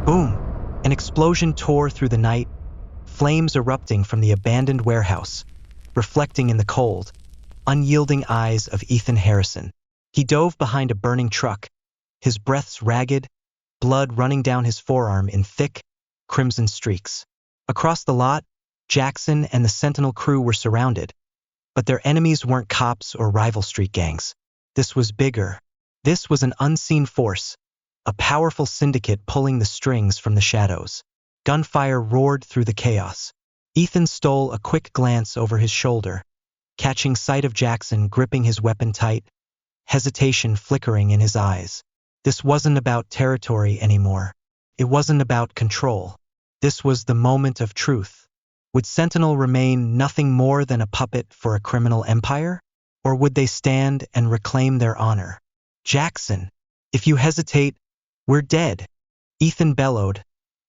Boom! An explosion tore through the night, flames erupting from the abandoned warehouse, reflecting in the cold, unyielding eyes of Ethan Harrison. He dove behind a burning truck, his breaths ragged, blood running down his forearm in thick, crimson streaks. Across the lot, Jackson and the Sentinel crew were surrounded, but their enemies weren't cops or rival street gangs. This was bigger. This was an unseen force, a powerful syndicate pulling the strings from the shadows. Gunfire roared through the chaos. Ethan stole a quick glance over his shoulder, catching sight of Jackson gripping his weapon tight, hesitation flickering in his eyes. This wasn't about territory anymore. It wasn't about control. This was the moment of truth. Would Sentinel remain nothing more than a puppet for a criminal empire? Or would they stand and reclaim their honor? Jackson, if you hesitate, we're dead, Ethan bellowed,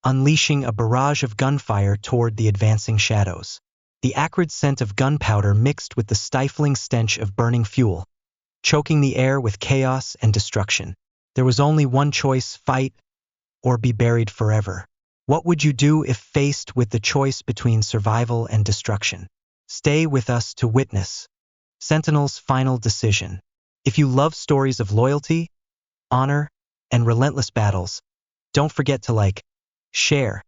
unleashing a barrage of gunfire toward the advancing shadows. The acrid scent of gunpowder mixed with the stifling stench of burning fuel, choking the air with chaos and destruction. There was only one choice: fight or be buried forever. What would you do if faced with the choice between survival and destruction? Stay with us to witness Sentinel's final decision. If you love stories of loyalty, honor, and relentless battles, don't forget to like, share,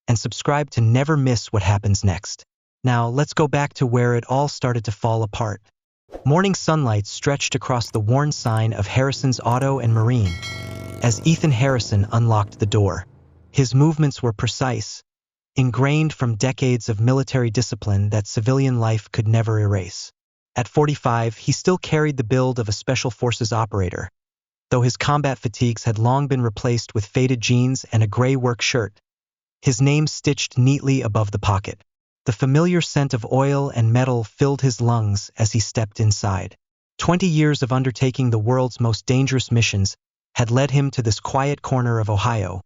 and subscribe to never miss what happens next. Now, let's go back to where it all started to fall apart. Morning sunlight stretched across the worn sign of Harrison's Auto and Marine as Ethan Harrison unlocked the door. His movements were precise, ingrained from decades of military discipline that civilian life could never erase. At 45, he still carried the build of a Special Forces operator, though his combat fatigues had long been replaced with faded jeans and a gray work shirt, his name stitched neatly above the pocket. The familiar scent of oil and metal filled his lungs as he stepped inside. 20 years of undertaking the world's most dangerous missions had led him to this quiet corner of Ohio,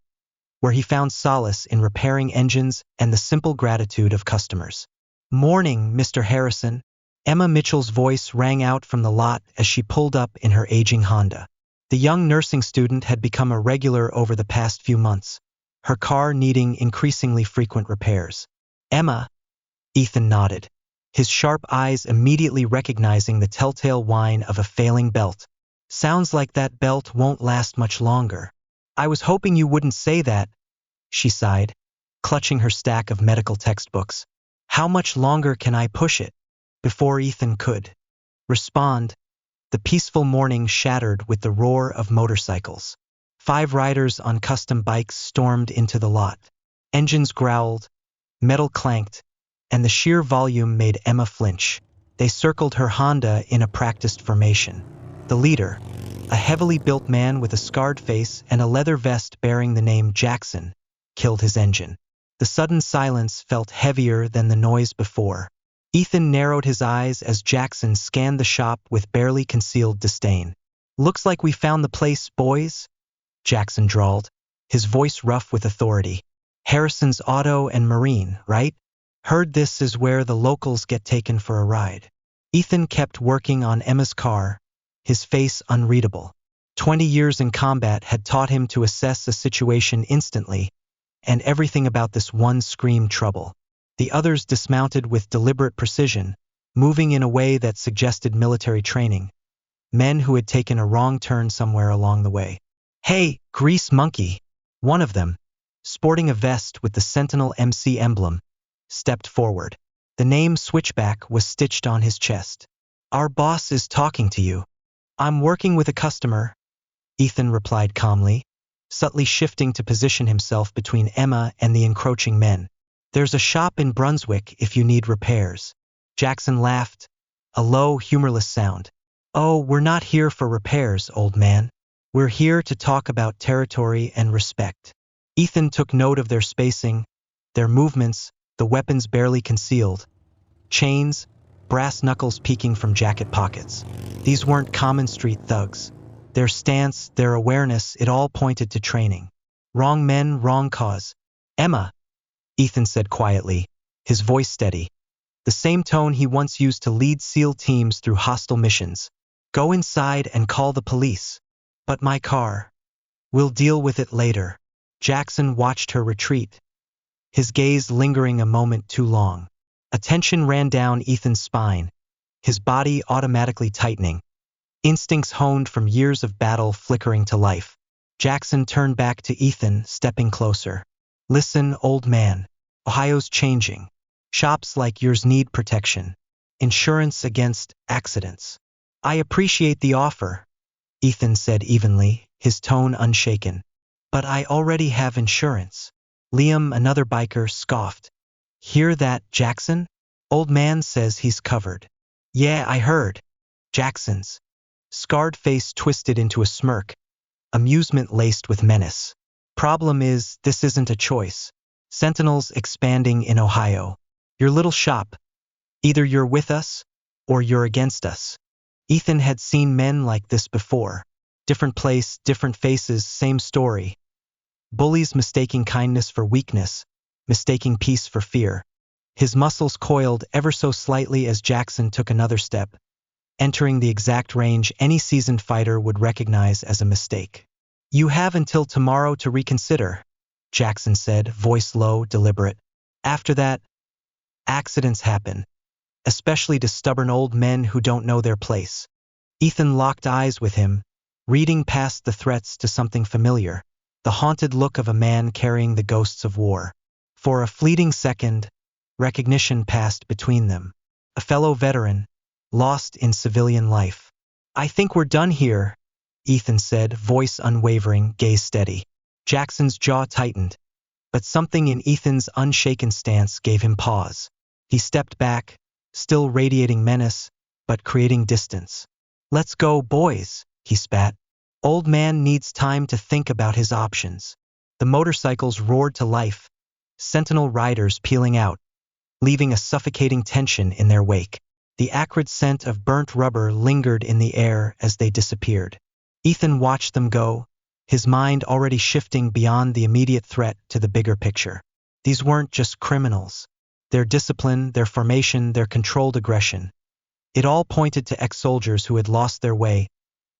where he found solace in repairing engines and the simple gratitude of customers. "Morning, Mr. Harrison." Emma Mitchell's voice rang out from the lot as she pulled up in her aging Honda. The young nursing student had become a regular over the past few months, her car needing increasingly frequent repairs. "Emma," Ethan nodded, his sharp eyes immediately recognizing the telltale whine of a failing belt. "Sounds like that belt won't last much longer." "I was hoping you wouldn't say that," she sighed, clutching her stack of medical textbooks. "How much longer can I push it?" Before Ethan could respond, the peaceful morning shattered with the roar of motorcycles. 5 riders on custom bikes stormed into the lot. Engines growled, metal clanked, and the sheer volume made Emma flinch. They circled her Honda in a practiced formation. The leader, a heavily built man with a scarred face and a leather vest bearing the name Jackson, killed his engine. The sudden silence felt heavier than the noise before. Ethan narrowed his eyes as Jackson scanned the shop with barely concealed disdain. "Looks like we found the place, boys," Jackson drawled, his voice rough with authority. "Harrison's Auto and Marine, right? Heard this is where the locals get taken for a ride." Ethan kept working on Emma's car, his face unreadable. 20 years in combat had taught him to assess a situation instantly, and everything about this one screamed trouble. The others dismounted with deliberate precision, moving in a way that suggested military training. Men who had taken a wrong turn somewhere along the way. "Hey, grease monkey!" One of them, sporting a vest with the Sentinel MC emblem, stepped forward. The name Switchback was stitched on his chest. "Our boss is talking to you." "I'm working with a customer," Ethan replied calmly, subtly shifting to position himself between Emma and the encroaching men. "There's a shop in Brunswick if you need repairs." Jackson laughed, a low, humorless sound. "Oh, we're not here for repairs, old man. We're here to talk about territory and respect." Ethan took note of their spacing, their movements, the weapons barely concealed. Chains, brass knuckles peeking from jacket pockets. These weren't common street thugs. Their stance, their awareness, it all pointed to training. "Wrong men, wrong cause." "Emma," Ethan said quietly, his voice steady, the same tone he once used to lead SEAL teams through hostile missions. "Go inside and call the police." "But my car." "We'll deal with it later." Jackson watched her retreat, his gaze lingering a moment too long. A tension ran down Ethan's spine, his body automatically tightening, instincts honed from years of battle flickering to life. Jackson turned back to Ethan, stepping closer. Listen, old man. Ohio's changing. Shops like yours need protection. Insurance against accidents. I appreciate the offer, Ethan said evenly, his tone unshaken. But I already have insurance. Liam, another biker, scoffed. Hear that, Jackson? Old man says he's covered. Yeah, I heard. Jackson's scarred face twisted into a smirk, amusement laced with menace. Problem is, this isn't a choice. Sentinel's expanding in Ohio. Your little shop. Either you're with us, or you're against us. Ethan had seen men like this before. Different place, different faces, same story. Bullies mistaking kindness for weakness, mistaking peace for fear. His muscles coiled ever so slightly as Jackson took another step, entering the exact range any seasoned fighter would recognize as a mistake. You have until tomorrow to reconsider, Jackson said, voice low, deliberate. After that, accidents happen, especially to stubborn old men who don't know their place. Ethan locked eyes with him, reading past the threats to something familiar, the haunted look of a man carrying the ghosts of war. For a fleeting second, recognition passed between them. A fellow veteran, lost in civilian life. I think we're done here, Ethan said, voice unwavering, gaze steady. Jackson's jaw tightened, but something in Ethan's unshaken stance gave him pause. He stepped back, still radiating menace, but creating distance. Let's go, boys, he spat. Old man needs time to think about his options. The motorcycles roared to life, sentinel riders peeling out, leaving a suffocating tension in their wake. The acrid scent of burnt rubber lingered in the air as they disappeared. Ethan watched them go, his mind already shifting beyond the immediate threat to the bigger picture. These weren't just criminals. Their discipline, their formation, their controlled aggression. It all pointed to ex-soldiers who had lost their way,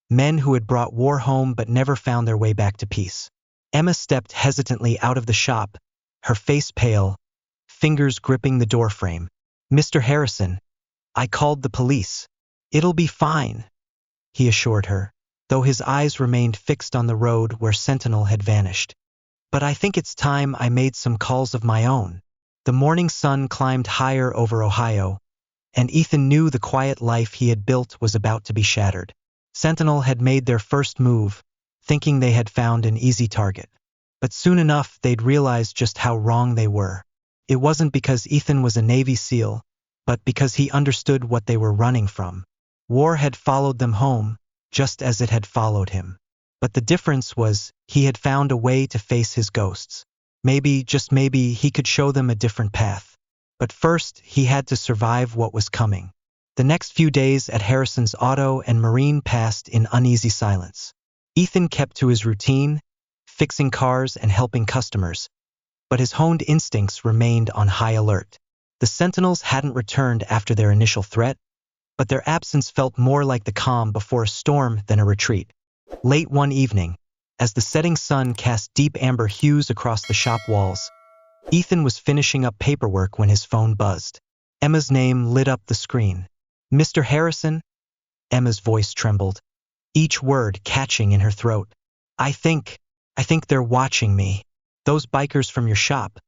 men who had brought war home but never found their way back to peace. Emma stepped hesitantly out of the shop, her face pale, fingers gripping the doorframe. Mr. Harrison, I called the police. It'll be fine, he assured her, though his eyes remained fixed on the road where Sentinel had vanished. But I think it's time I made some calls of my own. The morning sun climbed higher over Ohio, and Ethan knew the quiet life he had built was about to be shattered. Sentinel had made their first move, thinking they had found an easy target. But soon enough they'd realize just how wrong they were. It wasn't because Ethan was a Navy SEAL, but because he understood what they were running from. War had followed them home, just as it had followed him. But the difference was, he had found a way to face his ghosts. Maybe, just maybe, he could show them a different path. But first, he had to survive what was coming. The next few days at Harrison's Auto and Marine passed in uneasy silence. Ethan kept to his routine, fixing cars and helping customers, but his honed instincts remained on high alert. The Sentinels hadn't returned after their initial threat, but their absence felt more like the calm before a storm than a retreat. Late one evening, as the setting sun cast deep amber hues across the shop walls, Ethan was finishing up paperwork when his phone buzzed. Emma's name lit up the screen. Mr. Harrison? Emma's voice trembled, each word catching in her throat. I think they're watching me. Those bikers from your shop.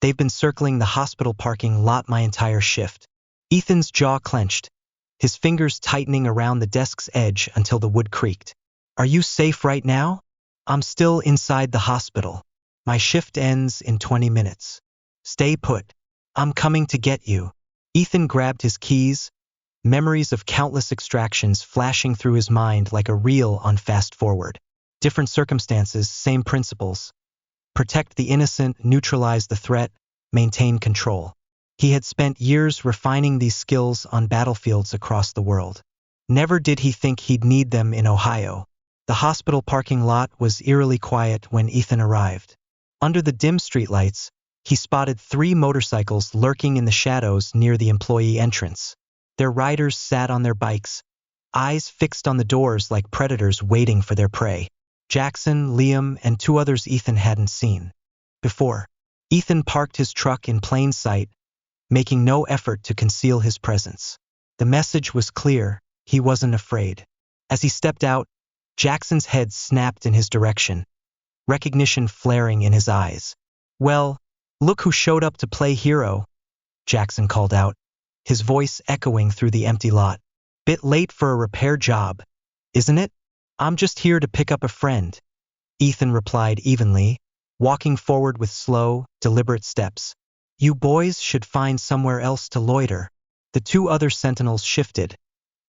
They've been circling the hospital parking lot my entire shift. Ethan's jaw clenched, his fingers tightening around the desk's edge until the wood creaked. Are you safe right now? I'm still inside the hospital. My shift ends in 20 minutes. Stay put. I'm coming to get you. Ethan grabbed his keys, memories of countless extractions flashing through his mind like a reel on fast forward. Different circumstances, same principles. Protect the innocent, neutralize the threat, maintain control. He had spent years refining these skills on battlefields across the world. Never did he think he'd need them in Ohio. The hospital parking lot was eerily quiet when Ethan arrived. Under the dim streetlights, he spotted 3 motorcycles lurking in the shadows near the employee entrance. Their riders sat on their bikes, eyes fixed on the doors like predators waiting for their prey. Jackson, Liam, and two others Ethan hadn't seen before. Ethan parked his truck in plain sight, making no effort to conceal his presence. The message was clear, he wasn't afraid. As he stepped out, Jackson's head snapped in his direction, recognition flaring in his eyes. "Well, look who showed up to play hero," Jackson called out, his voice echoing through the empty lot. "Bit late for a repair job, isn't it?" "I'm just here to pick up a friend," Ethan replied evenly, walking forward with slow, deliberate steps. "You boys should find somewhere else to loiter." The two other sentinels shifted,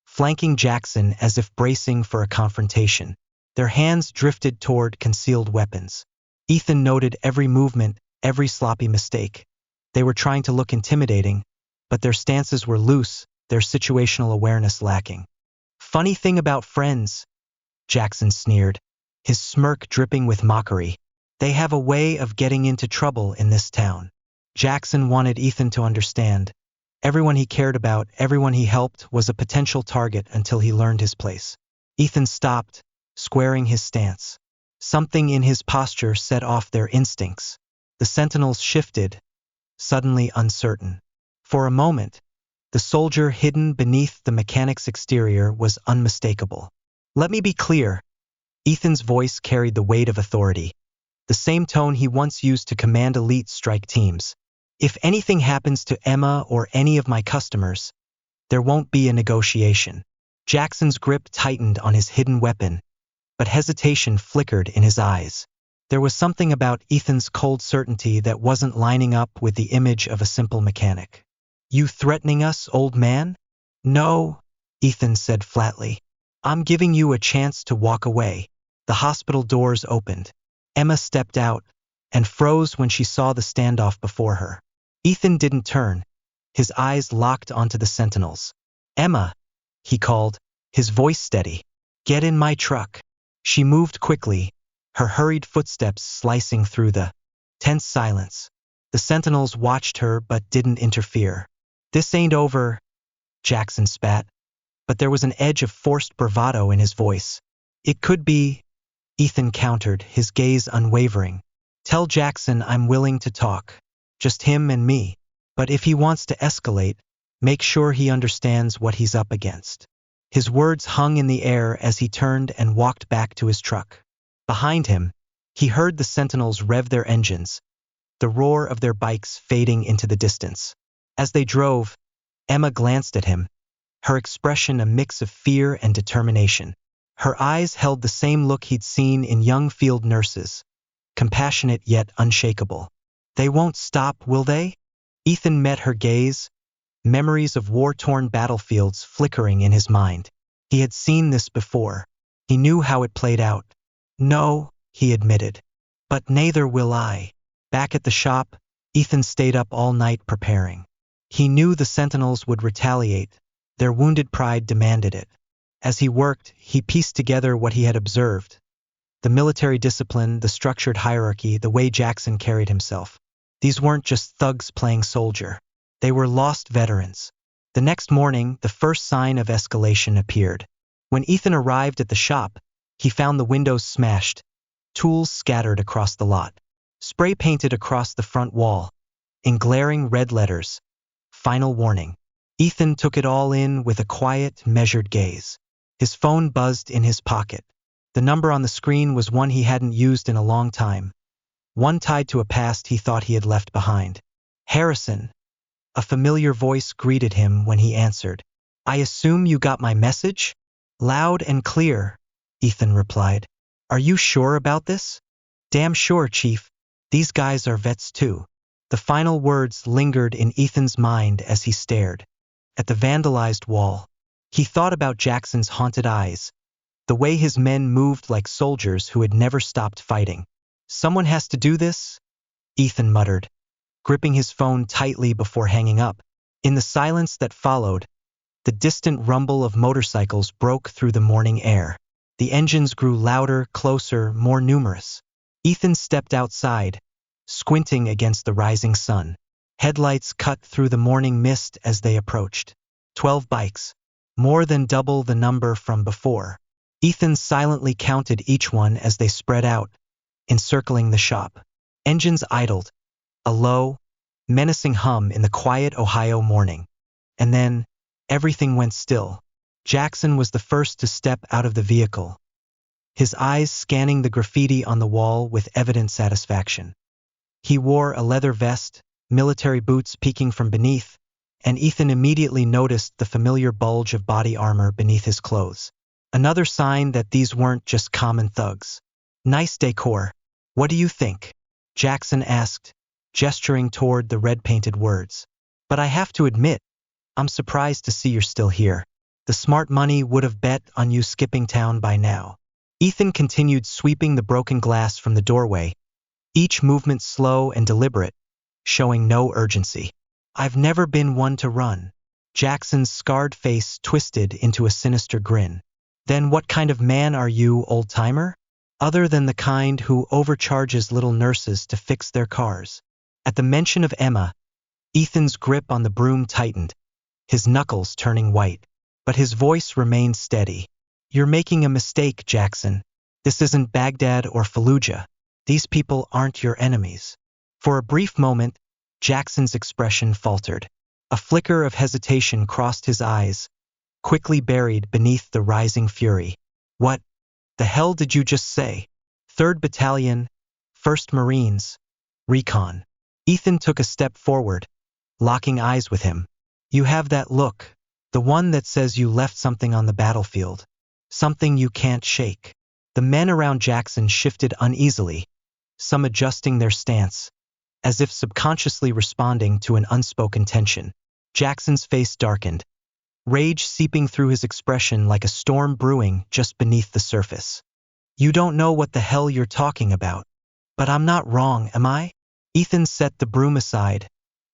flanking Jackson as if bracing for a confrontation. Their hands drifted toward concealed weapons. Ethan noted every movement, every sloppy mistake. They were trying to look intimidating, but their stances were loose, their situational awareness lacking. "Funny thing about friends," Jackson sneered, his smirk dripping with mockery. "They have a way of getting into trouble in this town." Jackson wanted Ethan to understand. Everyone he cared about, everyone he helped, was a potential target until he learned his place. Ethan stopped, squaring his stance. Something in his posture set off their instincts. The sentinels shifted, suddenly uncertain. For a moment, the soldier hidden beneath the mechanic's exterior was unmistakable. "Let me be clear." Ethan's voice carried the weight of authority, the same tone he once used to command elite strike teams. "If anything happens to Emma or any of my customers, there won't be a negotiation." Jackson's grip tightened on his hidden weapon, but hesitation flickered in his eyes. There was something about Ethan's cold certainty that wasn't lining up with the image of a simple mechanic. "You threatening us, old man?" "No," Ethan said flatly. "I'm giving you a chance to walk away." The hospital doors opened. Emma stepped out and froze when she saw the standoff before her. Ethan didn't turn, his eyes locked onto the sentinels. "Emma," he called, his voice steady. "Get in my truck." She moved quickly, her hurried footsteps slicing through the tense silence. The sentinels watched her but didn't interfere. "This ain't over," Jackson spat, but there was an edge of forced bravado in his voice. "It could be," Ethan countered, his gaze unwavering. "Tell Jackson I'm willing to talk. Just him and me. But if he wants to escalate, make sure he understands what he's up against." His words hung in the air as he turned and walked back to his truck. Behind him, he heard the sentinels rev their engines, the roar of their bikes fading into the distance. As they drove, Emma glanced at him, her expression a mix of fear and determination. Her eyes held the same look he'd seen in young field nurses, compassionate yet unshakable. "They won't stop, will they?" Ethan met her gaze, memories of war-torn battlefields flickering in his mind. He had seen this before. He knew how it played out. "No," he admitted. "But neither will I." Back at the shop, Ethan stayed up all night preparing. He knew the sentinels would retaliate. Their wounded pride demanded it. As he worked, he pieced together what he had observed. The military discipline, the structured hierarchy, the way Jackson carried himself. These weren't just thugs playing soldier. They were lost veterans. The next morning, the first sign of escalation appeared. When Ethan arrived at the shop, he found the windows smashed, tools scattered across the lot, spray painted across the front wall, in glaring red letters, "Final warning." Ethan took it all in with a quiet, measured gaze. His phone buzzed in his pocket. The number on the screen was one he hadn't used in a long time, one tied to a past he thought he had left behind. "Harrison." A familiar voice greeted him when he answered. "I assume you got my message?" "Loud and clear," Ethan replied. "Are you sure about this?" "Damn sure, Chief. These guys are vets too." The final words lingered in Ethan's mind as he stared at the vandalized wall. He thought about Jackson's haunted eyes, the way his men moved like soldiers who had never stopped fighting. "Someone has to do this," Ethan muttered, gripping his phone tightly before hanging up. In the silence that followed, the distant rumble of motorcycles broke through the morning air. The engines grew louder, closer, more numerous. Ethan stepped outside, squinting against the rising sun. Headlights cut through the morning mist as they approached. 12 bikes, more than double the number from before. Ethan silently counted each one as they spread out, encircling the shop. Engines idled, a low, menacing hum in the quiet Ohio morning. And then, everything went still. Jackson was the first to step out of the vehicle, his eyes scanning the graffiti on the wall with evident satisfaction. He wore a leather vest, military boots peeking from beneath, and Ethan immediately noticed the familiar bulge of body armor beneath his clothes. Another sign that these weren't just common thugs. Nice decor. What do you think? Jackson asked, gesturing toward the red-painted words. But I have to admit, I'm surprised to see you're still here. The smart money would have bet on you skipping town by now. Ethan continued sweeping the broken glass from the doorway, each movement slow and deliberate, showing no urgency. I've never been one to run. Jackson's scarred face twisted into a sinister grin. Then what kind of man are you, old-timer? Other than the kind who overcharges little nurses to fix their cars. At the mention of Emma, Ethan's grip on the broom tightened, his knuckles turning white. But his voice remained steady. You're making a mistake, Jackson. This isn't Baghdad or Fallujah. These people aren't your enemies. For a brief moment, Jackson's expression faltered. A flicker of hesitation crossed his eyes, quickly buried beneath the rising fury. What the hell did you just say? 3rd Battalion, 1st Marines, Recon. Ethan took a step forward, locking eyes with him. You have that look, the one that says you left something on the battlefield. Something you can't shake. The men around Jackson shifted uneasily, some adjusting their stance, as if subconsciously responding to an unspoken tension. Jackson's face darkened, rage seeping through his expression like a storm brewing just beneath the surface. You don't know what the hell you're talking about. But I'm not wrong, am I? Ethan set the broom aside,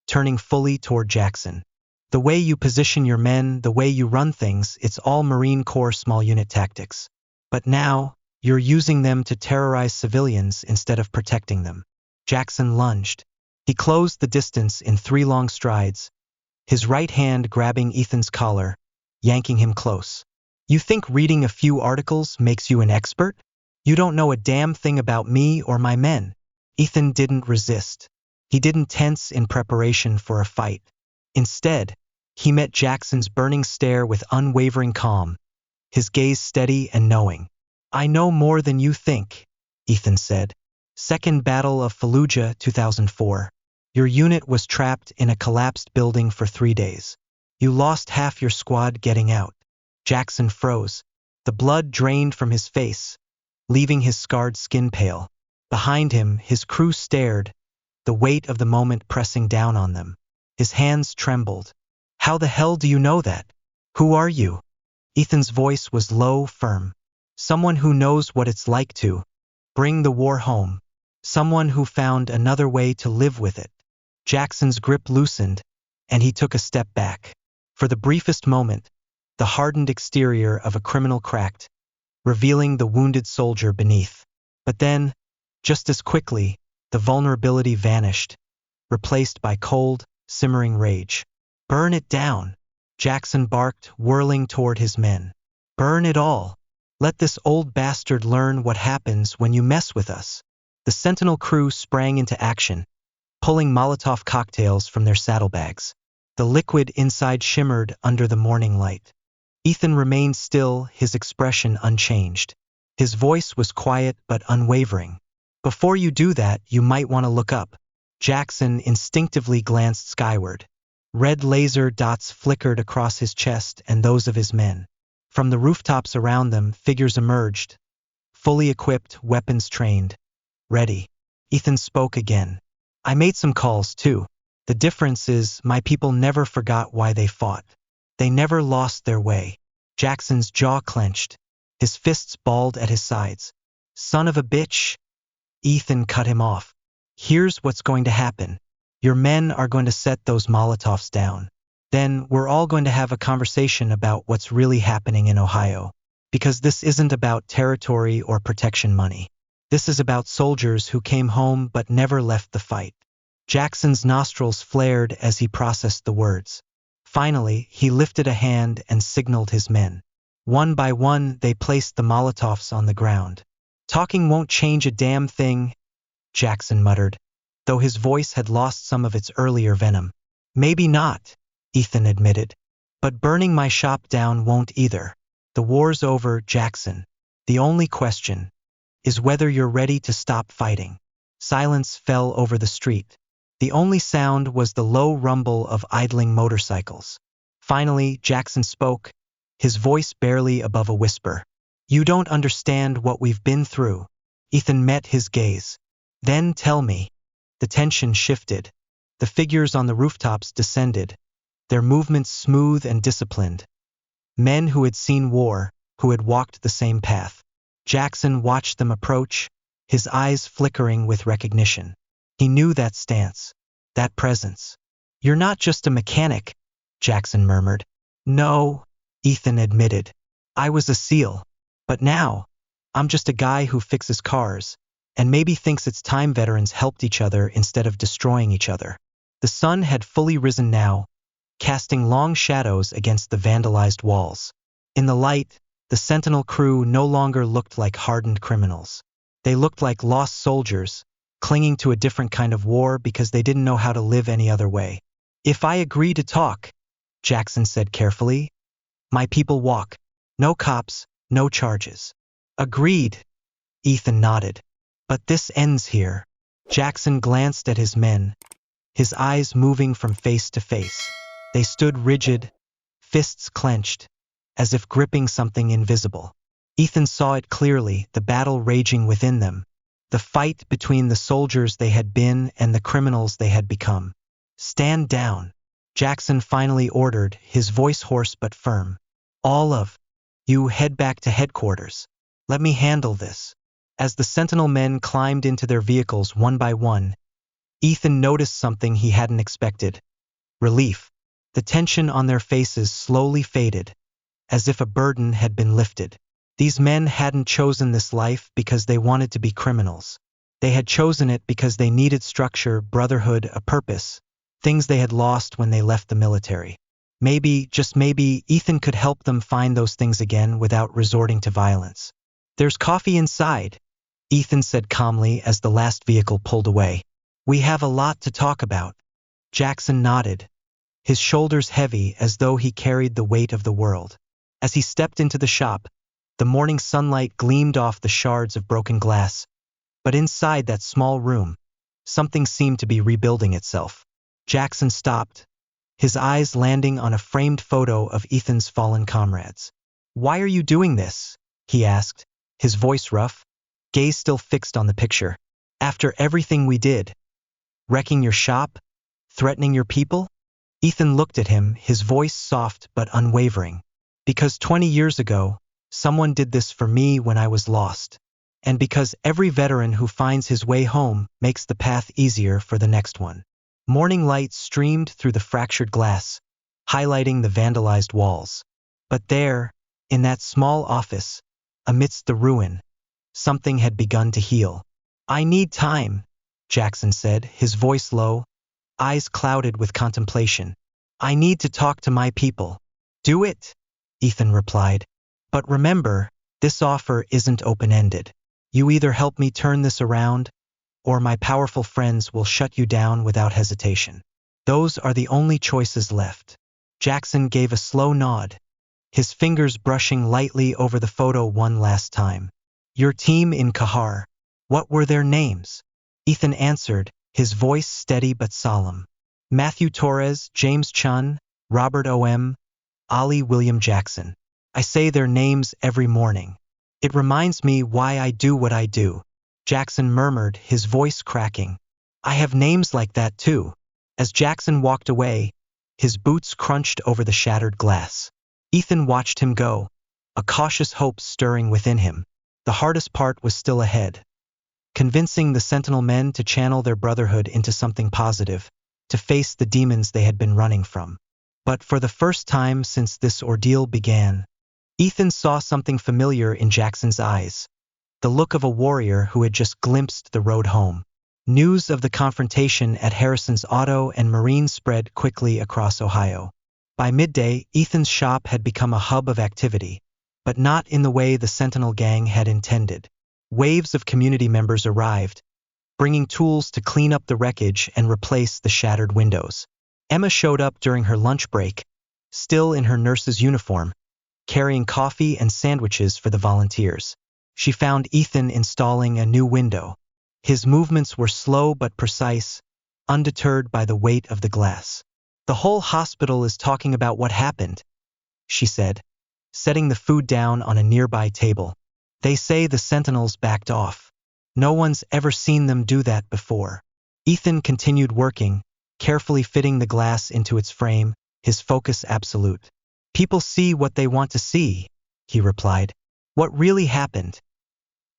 turning fully toward Jackson. The way you position your men, the way you run things, it's all Marine Corps small unit tactics. But now, you're using them to terrorize civilians instead of protecting them. Jackson lunged. He closed the distance in 3 long strides, his right hand grabbing Ethan's collar, yanking him close. You think reading a few articles makes you an expert? You don't know a damn thing about me or my men. Ethan didn't resist. He didn't tense in preparation for a fight. Instead, he met Jackson's burning stare with unwavering calm, his gaze steady and knowing. I know more than you think, Ethan said. 2nd Battle of Fallujah, 2004. Your unit was trapped in a collapsed building for 3 days. You lost half your squad getting out. Jackson froze. The blood drained from his face, leaving his scarred skin pale. Behind him, his crew stared, the weight of the moment pressing down on them. His hands trembled. How the hell do you know that? Who are you? Ethan's voice was low, firm. Someone who knows what it's like to bring the war home. Someone who found another way to live with it. Jackson's grip loosened, and he took a step back. For the briefest moment, the hardened exterior of a criminal cracked, revealing the wounded soldier beneath. But then, just as quickly, the vulnerability vanished, replaced by cold, simmering rage. Burn it down, Jackson barked, whirling toward his men. Burn it all. Let this old bastard learn what happens when you mess with us. The Sentinel crew sprang into action, pulling Molotov cocktails from their saddlebags. The liquid inside shimmered under the morning light. Ethan remained still, his expression unchanged. His voice was quiet but unwavering. Before you do that, you might want to look up. Jackson instinctively glanced skyward. Red laser dots flickered across his chest and those of his men. From the rooftops around them, figures emerged, fully equipped, weapons trained. Ready. Ethan spoke again. I made some calls too. The difference is my people never forgot why they fought. They never lost their way. Jackson's jaw clenched, his fists balled at his sides. Son of a bitch. Ethan cut him off. Here's what's going to happen. Your men are going to set those Molotovs down. Then we're all going to have a conversation about what's really happening in Ohio. Because this isn't about territory or protection money. This is about soldiers who came home but never left the fight. Jackson's nostrils flared as he processed the words. Finally, he lifted a hand and signaled his men. One by one, they placed the Molotovs on the ground. Talking won't change a damn thing, Jackson muttered, though his voice had lost some of its earlier venom. Maybe not, Ethan admitted. But burning my shop down won't either. The war's over, Jackson. The only question is whether you're ready to stop fighting. Silence fell over the street. The only sound was the low rumble of idling motorcycles. Finally, Jackson spoke, his voice barely above a whisper. You don't understand what we've been through. Ethan met his gaze. Then tell me. The tension shifted. The figures on the rooftops descended, their movements smooth and disciplined. Men who had seen war, who had walked the same path. Jackson watched them approach, his eyes flickering with recognition. He knew that stance, that presence. You're not just a mechanic, Jackson murmured. No, Ethan admitted. I was a SEAL. But now, I'm just a guy who fixes cars, and maybe thinks it's time veterans helped each other instead of destroying each other. The sun had fully risen now, casting long shadows against the vandalized walls. In the light, the Sentinel crew no longer looked like hardened criminals. They looked like lost soldiers, clinging to a different kind of war because they didn't know how to live any other way. If I agree to talk, Jackson said carefully, my people walk. No cops, no charges. Agreed, Ethan nodded. But this ends here. Jackson glanced at his men, his eyes moving from face to face. They stood rigid, fists clenched, as if gripping something invisible. Ethan saw it clearly, the battle raging within them, the fight between the soldiers they had been and the criminals they had become. Stand down, Jackson finally ordered, his voice hoarse but firm. All of you head back to headquarters. Let me handle this. As the Sentinel men climbed into their vehicles one by one, Ethan noticed something he hadn't expected. Relief. The tension on their faces slowly faded, as if a burden had been lifted. These men hadn't chosen this life because they wanted to be criminals. They had chosen it because they needed structure, brotherhood, a purpose, things they had lost when they left the military. Maybe, just maybe, Ethan could help them find those things again without resorting to violence. There's coffee inside, Ethan said calmly as the last vehicle pulled away. We have a lot to talk about. Jackson nodded, his shoulders heavy as though he carried the weight of the world. As he stepped into the shop, the morning sunlight gleamed off the shards of broken glass. But inside that small room, something seemed to be rebuilding itself. Jackson stopped, his eyes landing on a framed photo of Ethan's fallen comrades. Why are you doing this? He asked, his voice rough, gaze still fixed on the picture. After everything we did, wrecking your shop, threatening your people? Ethan looked at him, his voice soft but unwavering. Because 20 years ago, someone did this for me when I was lost. And because every veteran who finds his way home makes the path easier for the next one. Morning light streamed through the fractured glass, highlighting the vandalized walls. But there, in that small office, amidst the ruin, something had begun to heal. I need time, Jackson said, his voice low, eyes clouded with contemplation. I need to talk to my people. Do it, Ethan replied. But remember, this offer isn't open-ended. You either help me turn this around, or my powerful friends will shut you down without hesitation. Those are the only choices left. Jackson gave a slow nod, his fingers brushing lightly over the photo one last time. Your team in Kahar, what were their names? Ethan answered, his voice steady but solemn. Matthew Torres, James Chun, Robert O.M., Ali William Jackson. I say their names every morning. It reminds me why I do what I do. Jackson murmured, his voice cracking. I have names like that too. As Jackson walked away, his boots crunched over the shattered glass. Ethan watched him go, a cautious hope stirring within him. The hardest part was still ahead. Convincing the Sentinel men to channel their brotherhood into something positive, to face the demons they had been running from. But for the first time since this ordeal began, Ethan saw something familiar in Jackson's eyes, the look of a warrior who had just glimpsed the road home. News of the confrontation at Harrison's Auto and Marine spread quickly across Ohio. By midday, Ethan's shop had become a hub of activity. but not in the way the Sentinel gang had intended. Waves of community members arrived, bringing tools to clean up the wreckage and replace the shattered windows. Emma showed up during her lunch break, still in her nurse's uniform, carrying coffee and sandwiches for the volunteers. She found Ethan installing a new window. His movements were slow but precise, undeterred by the weight of the glass. "The whole hospital is talking about what happened," she said, setting the food down on a nearby table. "They say the Sentinels backed off. No one's ever seen them do that before." Ethan continued working, carefully fitting the glass into its frame, his focus absolute. "People see what they want to see," he replied. "What really happened?"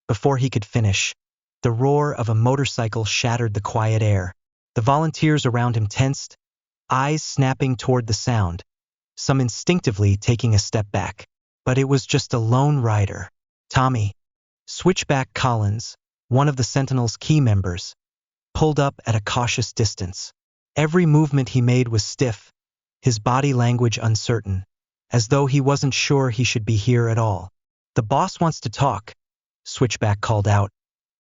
Before he could finish, the roar of a motorcycle shattered the quiet air. The volunteers around him tensed, eyes snapping toward the sound, some instinctively taking a step back. But it was just a lone rider. Tommy, Switchback Collins, one of the Sentinel's key members, pulled up at a cautious distance. Every movement he made was stiff, his body language uncertain, as though he wasn't sure he should be here at all. "The boss wants to talk," Switchback called out,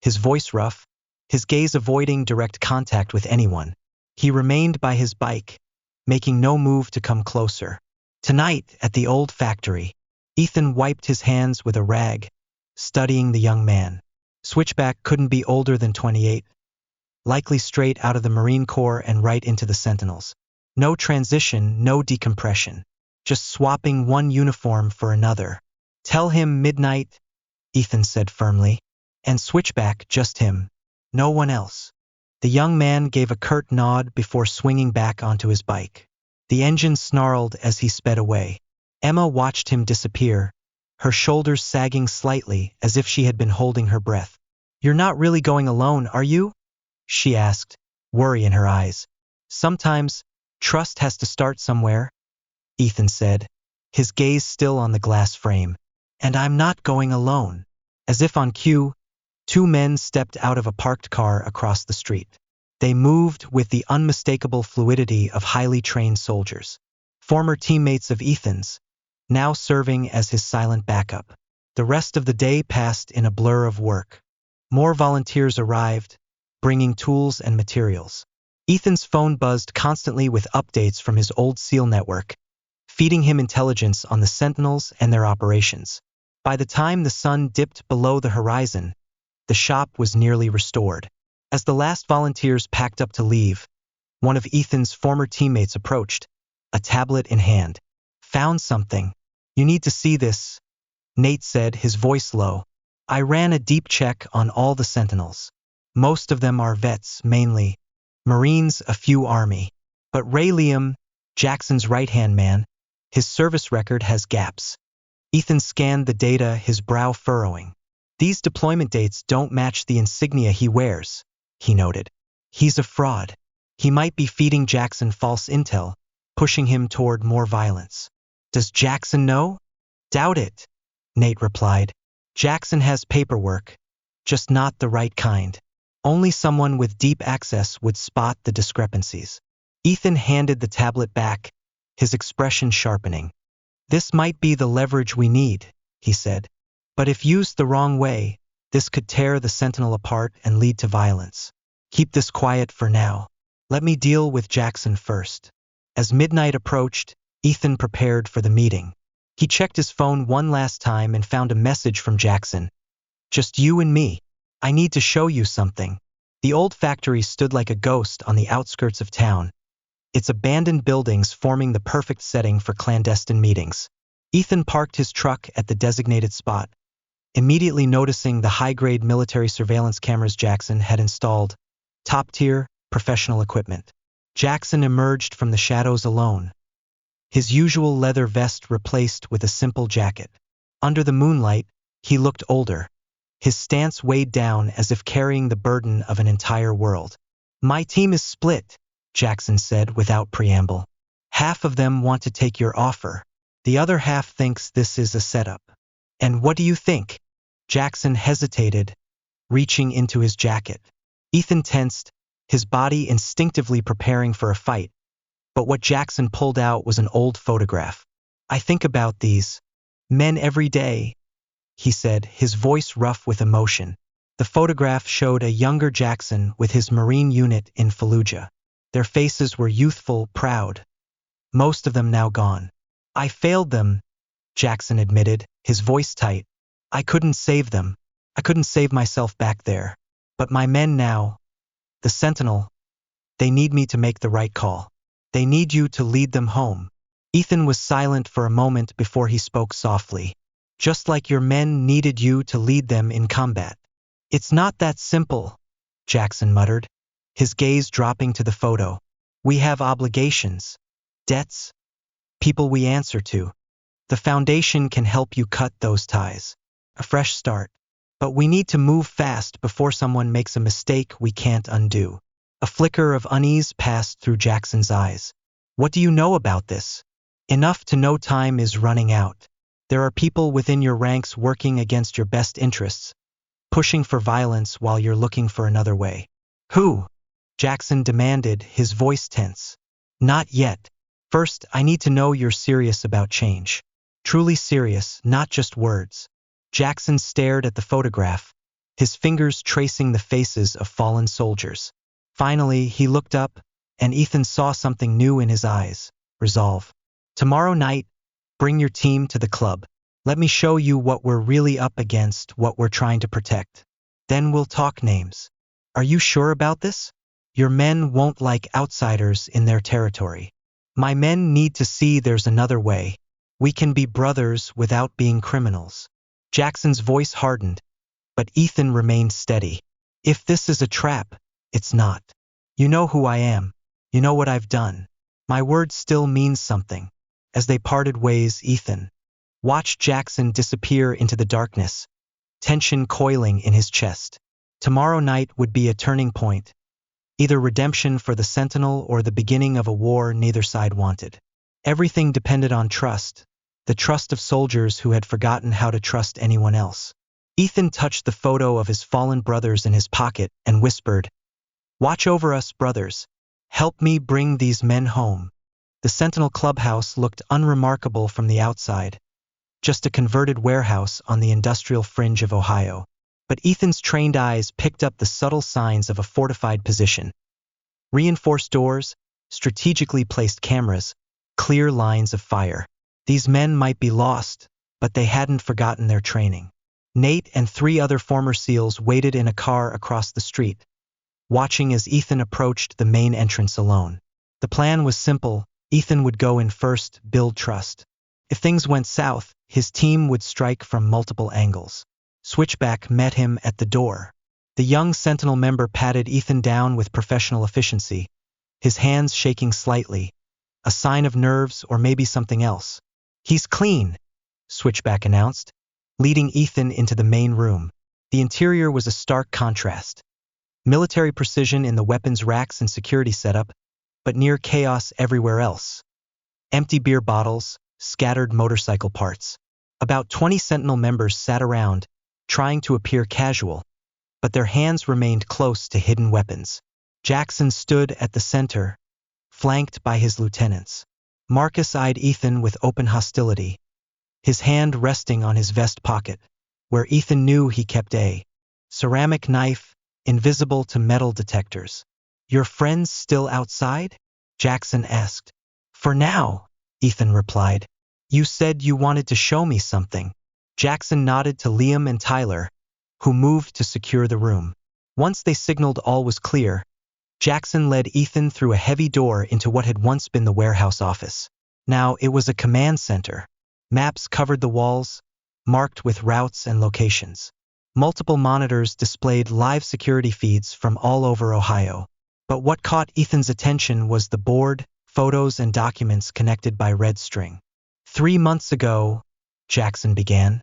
his voice rough, his gaze avoiding direct contact with anyone. He remained by his bike, making no move to come closer. "Tonight, at the old factory." Ethan wiped his hands with a rag, studying the young man. Switchback couldn't be older than 28, likely straight out of the Marine Corps and right into the Sentinels. No transition, no decompression, just swapping one uniform for another. "Tell him midnight," Ethan said firmly. "And Switchback, just him. No one else." The young man gave a curt nod before swinging back onto his bike. The engine snarled as he sped away. Emma watched him disappear, her shoulders sagging slightly as if she had been holding her breath. "You're not really going alone, are you?" she asked, worry in her eyes. "Sometimes, trust has to start somewhere," Ethan said, his gaze still on the glass frame. "And I'm not going alone." As if on cue, two men stepped out of a parked car across the street. They moved with the unmistakable fluidity of highly trained soldiers. Former teammates of Ethan's, now serving as his silent backup. The rest of the day passed in a blur of work. More volunteers arrived, bringing tools and materials. Ethan's phone buzzed constantly with updates from his old SEAL network, feeding him intelligence on the Sentinels and their operations. By the time the sun dipped below the horizon, the shop was nearly restored. As the last volunteers packed up to leave, one of Ethan's former teammates approached, a tablet in hand. "Found something. You need to see this," Nate said, his voice low. "I ran a deep check on all the Sentinels. Most of them are vets, mainly Marines, a few Army. But Ray Liam, Jackson's right-hand man, his service record has gaps." Ethan scanned the data, his brow furrowing. "These deployment dates don't match the insignia he wears," he noted. "He's a fraud. He might be feeding Jackson false intel, pushing him toward more violence." "Does Jackson know?" "Doubt it," Nate replied. "Jackson has paperwork, just not the right kind. Only someone with deep access would spot the discrepancies." Ethan handed the tablet back, his expression sharpening. "This might be the leverage we need," he said. "But if used the wrong way, this could tear the Sentinel apart and lead to violence. Keep this quiet for now. Let me deal with Jackson first." As midnight approached, Ethan prepared for the meeting. He checked his phone one last time and found a message from Jackson. "Just you and me. I need to show you something." The old factory stood like a ghost on the outskirts of town, its abandoned buildings forming the perfect setting for clandestine meetings. Ethan parked his truck at the designated spot, immediately noticing the high-grade military surveillance cameras Jackson had installed, top-tier, professional equipment. Jackson emerged from the shadows alone, his usual leather vest replaced with a simple jacket. Under the moonlight, he looked older, his stance weighed down as if carrying the burden of an entire world. "My team is split," Jackson said without preamble. "Half of them want to take your offer. The other half thinks this is a setup." "And what do you think?" Jackson hesitated, reaching into his jacket. Ethan tensed, his body instinctively preparing for a fight. But what Jackson pulled out was an old photograph. "I think about these Men every day, he said, his voice rough with emotion. The photograph showed a younger Jackson with his Marine unit in Fallujah. Their faces were youthful, proud. Most of them now gone. I failed them, Jackson admitted, his voice tight. I couldn't save them. I couldn't save myself back there. But my men now, the Sentinel, they need me to make the right call. They need you to lead them home. Ethan was silent for a moment before he spoke softly. Just like your men needed you to lead them in combat. It's not that simple, Jackson muttered, his gaze dropping to the photo. We have obligations, debts, people we answer to. The Foundation can help you cut those ties. A fresh start. But we need to move fast before someone makes a mistake we can't undo. A flicker of unease passed through Jackson's eyes. What do you know about this? Enough to know time is running out. There are people within your ranks working against your best interests, pushing for violence while you're looking for another way. Who? Jackson demanded, his voice tense. Not yet. First, I need to know you're serious about change. Truly serious, not just words. Jackson stared at the photograph, his fingers tracing the faces of fallen soldiers. Finally, he looked up, and Ethan saw something new in his eyes. Resolve. Tomorrow night, bring your team to the club. Let me show you what we're really up against, what we're trying to protect. Then we'll talk names. Are you sure about this? Your men won't like outsiders in their territory. My men need to see there's another way. We can be brothers without being criminals. Jackson's voice hardened, but Ethan remained steady. If this is a trap, it's not. You know who I am. You know what I've done. My word still means something. As they parted ways, Ethan watched Jackson disappear into the darkness, tension coiling in his chest. Tomorrow night would be a turning point, either redemption for the Sentinel or the beginning of a war neither side wanted. Everything depended on trust, the trust of soldiers who had forgotten how to trust anyone else. Ethan touched the photo of his fallen brothers in his pocket and whispered, "Watch over us, brothers. Help me bring these men home." The Sentinel clubhouse looked unremarkable from the outside, just a converted warehouse on the industrial fringe of Ohio. But Ethan's trained eyes picked up the subtle signs of a fortified position. Reinforced doors, strategically placed cameras, clear lines of fire. These men might be lost, but they hadn't forgotten their training. Nate and 3 other former SEALs waited in a car across the street, watching as Ethan approached the main entrance alone. The plan was simple. Ethan would go in first, build trust. If things went south, his team would strike from multiple angles. Switchback met him at the door. The young Sentinel member patted Ethan down with professional efficiency, his hands shaking slightly, a sign of nerves or maybe something else. "He's clean," Switchback announced, leading Ethan into the main room. The interior was a stark contrast. Military precision in the weapons racks and security setup, but near chaos everywhere else. Empty beer bottles, scattered motorcycle parts. About 20 Sentinel members sat around, trying to appear casual, but their hands remained close to hidden weapons. Jackson stood at the center, flanked by his lieutenants. Marcus eyed Ethan with open hostility, his hand resting on his vest pocket, where Ethan knew he kept a ceramic knife, invisible to metal detectors. "Your friends still outside?" Jackson asked. "For now," Ethan replied. "You said you wanted to show me something." Jackson nodded to Liam and Tyler, who moved to secure the room. Once they signaled all was clear, Jackson led Ethan through a heavy door into what had once been the warehouse office. Now it was a command center. Maps covered the walls, marked with routes and locations. Multiple monitors displayed live security feeds from all over Ohio. But what caught Ethan's attention was the board, photos, and documents connected by red string. 3 months ago, Jackson began,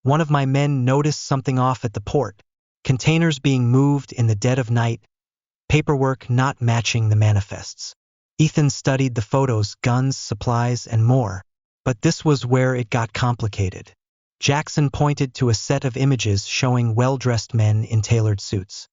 one of my men noticed something off at the port. Containers being moved in the dead of night, paperwork not matching the manifests. Ethan studied the photos, guns, supplies, and more. But this was where it got complicated. Jackson pointed to a set of images showing well-dressed men in tailored suits.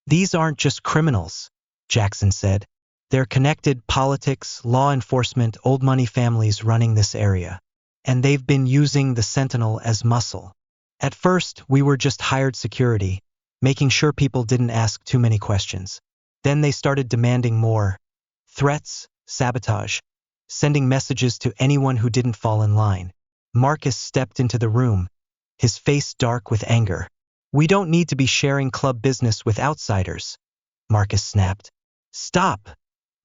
"These aren't just criminals," Jackson said. "They're connected: politics, law enforcement, old money families running this area. and they've been using the Sentinel as muscle. At first, we were just hired security, making sure people didn't ask too many questions. Then they started demanding more. Threats, sabotage, sending messages to anyone who didn't fall in line. Marcus stepped into the room, his face dark with anger. "We don't need to be sharing club business with outsiders," Marcus snapped. "Stop,"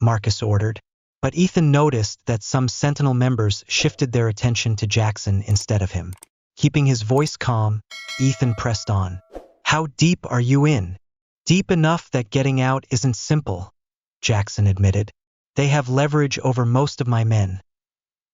Marcus ordered. But Ethan noticed that some Sentinel members shifted their attention to Jackson instead of him. Keeping his voice calm, Ethan pressed on. "How deep are you in?" "Deep enough that getting out isn't simple," Jackson admitted. "They have leverage over most of my men.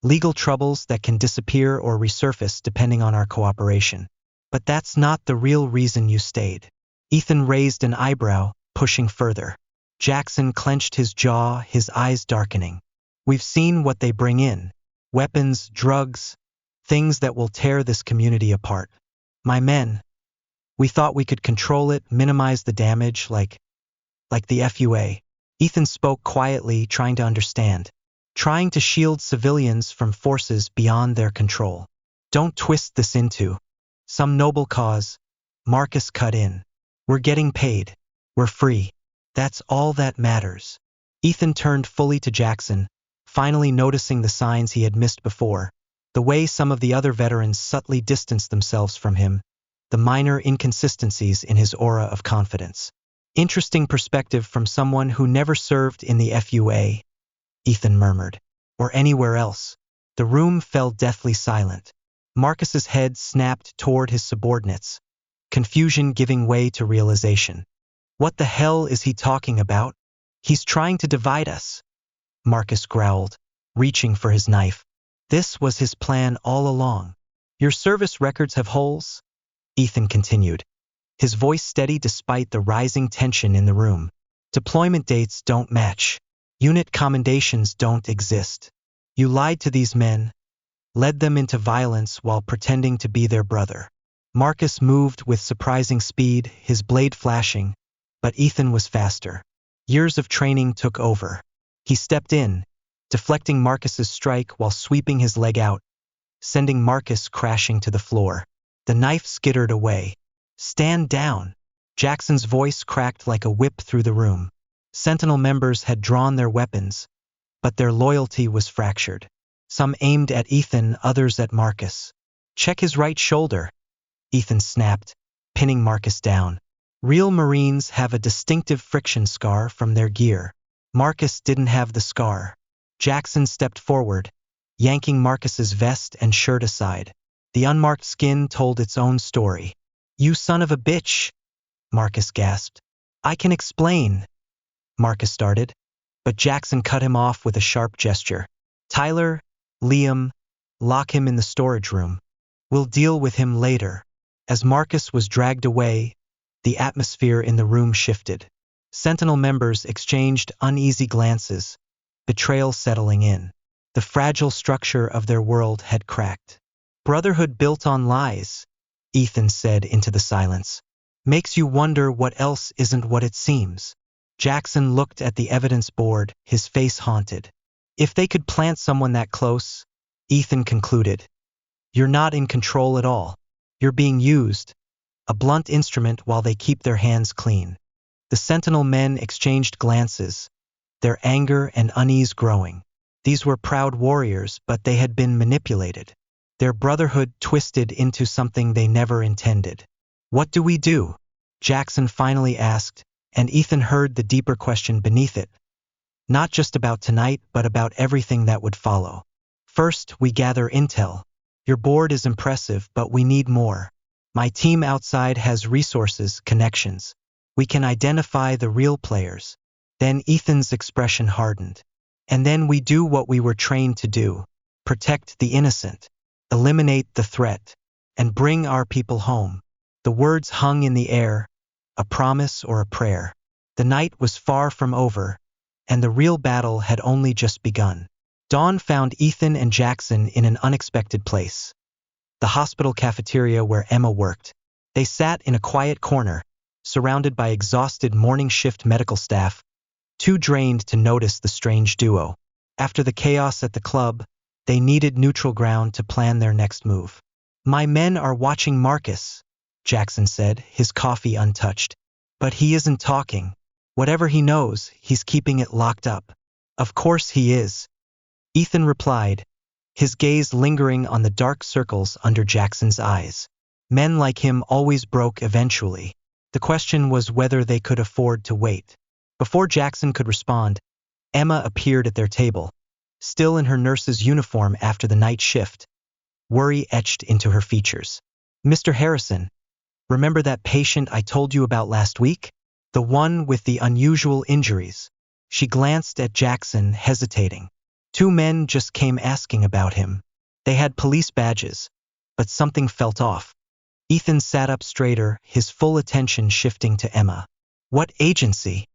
Legal troubles that can disappear or resurface depending on our cooperation. But that's not the real reason you stayed." Ethan raised an eyebrow, pushing further. Jackson clenched his jaw, his eyes darkening. "We've seen what they bring in. Weapons, drugs, things that will tear this community apart. My men, we thought we could control it, minimize the damage, like the FUA." Ethan spoke quietly, trying to understand. Trying to shield civilians from forces beyond their control. "Don't twist this into some noble cause," Marcus cut in. "We're getting paid. We're free. That's all that matters." Ethan turned fully to Jackson, finally noticing the signs he had missed before. The way some of the other veterans subtly distanced themselves from him, the minor inconsistencies in his aura of confidence. "Interesting perspective from someone who never served in the FUA," Ethan murmured. "Or anywhere else." The room fell deathly silent. Marcus's head snapped toward his subordinates, confusion giving way to realization. "What the hell is he talking about? He's trying to divide us," Marcus growled, reaching for his knife. "This was his plan all along." "Your service records have holes?" Ethan continued, his voice steady despite the rising tension in the room. "Deployment dates don't match. Unit commendations don't exist. You lied to these men, led them into violence while pretending to be their brother." Marcus moved with surprising speed, his blade flashing, but Ethan was faster. Years of training took over. He stepped in, deflecting Marcus's strike while sweeping his leg out, sending Marcus crashing to the floor. The knife skittered away. "Stand down." Jackson's voice cracked like a whip through the room. Sentinel members had drawn their weapons, but their loyalty was fractured. Some aimed at Ethan, others at Marcus. "Check his right shoulder," Ethan snapped, pinning Marcus down. "Real Marines have a distinctive friction scar from their gear. Marcus didn't have the scar." Jackson stepped forward, yanking Marcus's vest and shirt aside. The unmarked skin told its own story. "You son of a bitch," Marcus gasped. "I can explain," Marcus started, but Jackson cut him off with a sharp gesture. "Tyler, Liam, lock him in the storage room. We'll deal with him later." As Marcus was dragged away, the atmosphere in the room shifted. Sentinel members exchanged uneasy glances, betrayal settling in. The fragile structure of their world had cracked. "Brotherhood built on lies," Ethan said into the silence. "Makes you wonder what else isn't what it seems." Jackson looked at the evidence board, his face haunted. "If they could plant someone that close," Ethan concluded, "you're not in control at all. You're being used, a blunt instrument while they keep their hands clean." The Sentinel men exchanged glances, their anger and unease growing. These were proud warriors, but they had been manipulated. Their brotherhood twisted into something they never intended. "What do we do?" Jackson finally asked, and Ethan heard the deeper question beneath it. Not just about tonight, but about everything that would follow. "First, we gather intel. Your board is impressive, but we need more. My team outside has resources, connections. We can identify the real players." Then Ethan's expression hardened. "And then we do what we were trained to do. Protect the innocent, eliminate the threat, and bring our people home." The words hung in the air, a promise or a prayer. The night was far from over, and the real battle had only just begun. Dawn found Ethan and Jackson in an unexpected place. The hospital cafeteria where Emma worked. They sat in a quiet corner, surrounded by exhausted morning shift medical staff, too drained to notice the strange duo. After the chaos at the club, They needed neutral ground to plan their next move. My men are watching Marcus, Jackson said, his coffee untouched. But he isn't talking. Whatever he knows, he's keeping it locked up. Of course he is, Ethan replied, his gaze lingering on the dark circles under Jackson's eyes. Men like him always broke eventually. The question was whether they could afford to wait. Before Jackson could respond, Emma appeared at their table, still in her nurse's uniform after the night shift, worry etched into her features. Mr. Harrison, remember that patient I told you about last week? The one with the unusual injuries. She glanced at Jackson, hesitating. Two men just came asking about him. They had police badges, but something felt off. Ethan sat up straighter, his full attention shifting to Emma. What agency?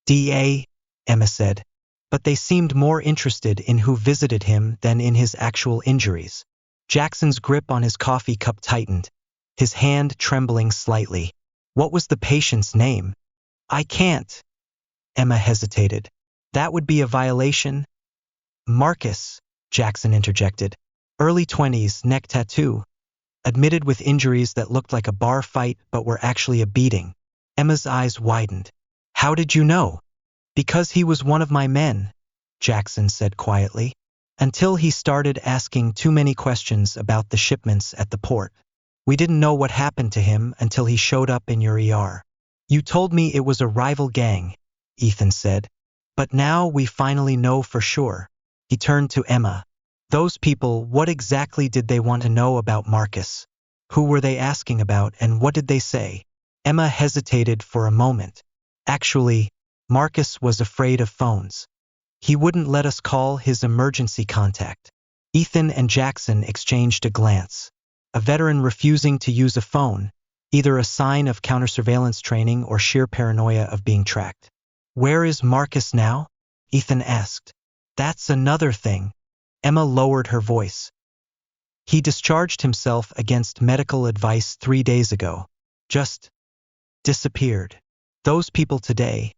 DA, Emma said. But they seemed more interested in who visited him than in his actual injuries. Jackson's grip on his coffee cup tightened, his hand trembling slightly. What was the patient's name? I can't. Emma hesitated. That would be a violation. Marcus, Jackson interjected. Early 20s, neck tattoo. Admitted with injuries that looked like a bar fight but were actually a beating. Emma's eyes widened. How did you know? Because he was one of my men, Jackson said quietly, until he started asking too many questions about the shipments at the port. We didn't know what happened to him until he showed up in your ER. You told me it was a rival gang, Ethan said, but now we finally know for sure. He turned to Emma. Those people, what exactly did they want to know about Marcus? Who were they asking about and what did they say? Emma hesitated for a moment. Actually, Marcus was afraid of phones. He wouldn't let us call his emergency contact. Ethan and Jackson exchanged a glance. A veteran refusing to use a phone, either a sign of counter-surveillance training or sheer paranoia of being tracked. Where is Marcus now? Ethan asked. That's another thing. Emma lowered her voice. He discharged himself against medical advice 3 days ago. Just disappeared. Those people today,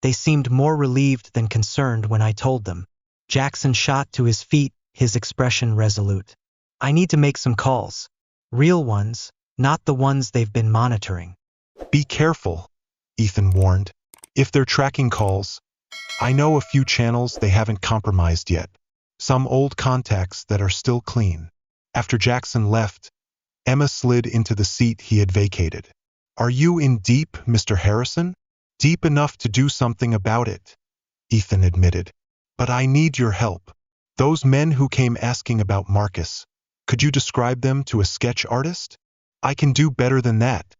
they seemed more relieved than concerned when I told them. Jackson shot to his feet, his expression resolute. I need to make some calls. Real ones, not the ones they've been monitoring. Be careful, Ethan warned. If they're tracking calls, I know a few channels they haven't compromised yet. Some old contacts that are still clean. After Jackson left, Emma slid into the seat he had vacated. Are you in deep, Mr. Harrison? Deep enough to do something about it, Ethan admitted. But I need your help. Those men who came asking about Marcus, could you describe them to a sketch artist? I can do better than that,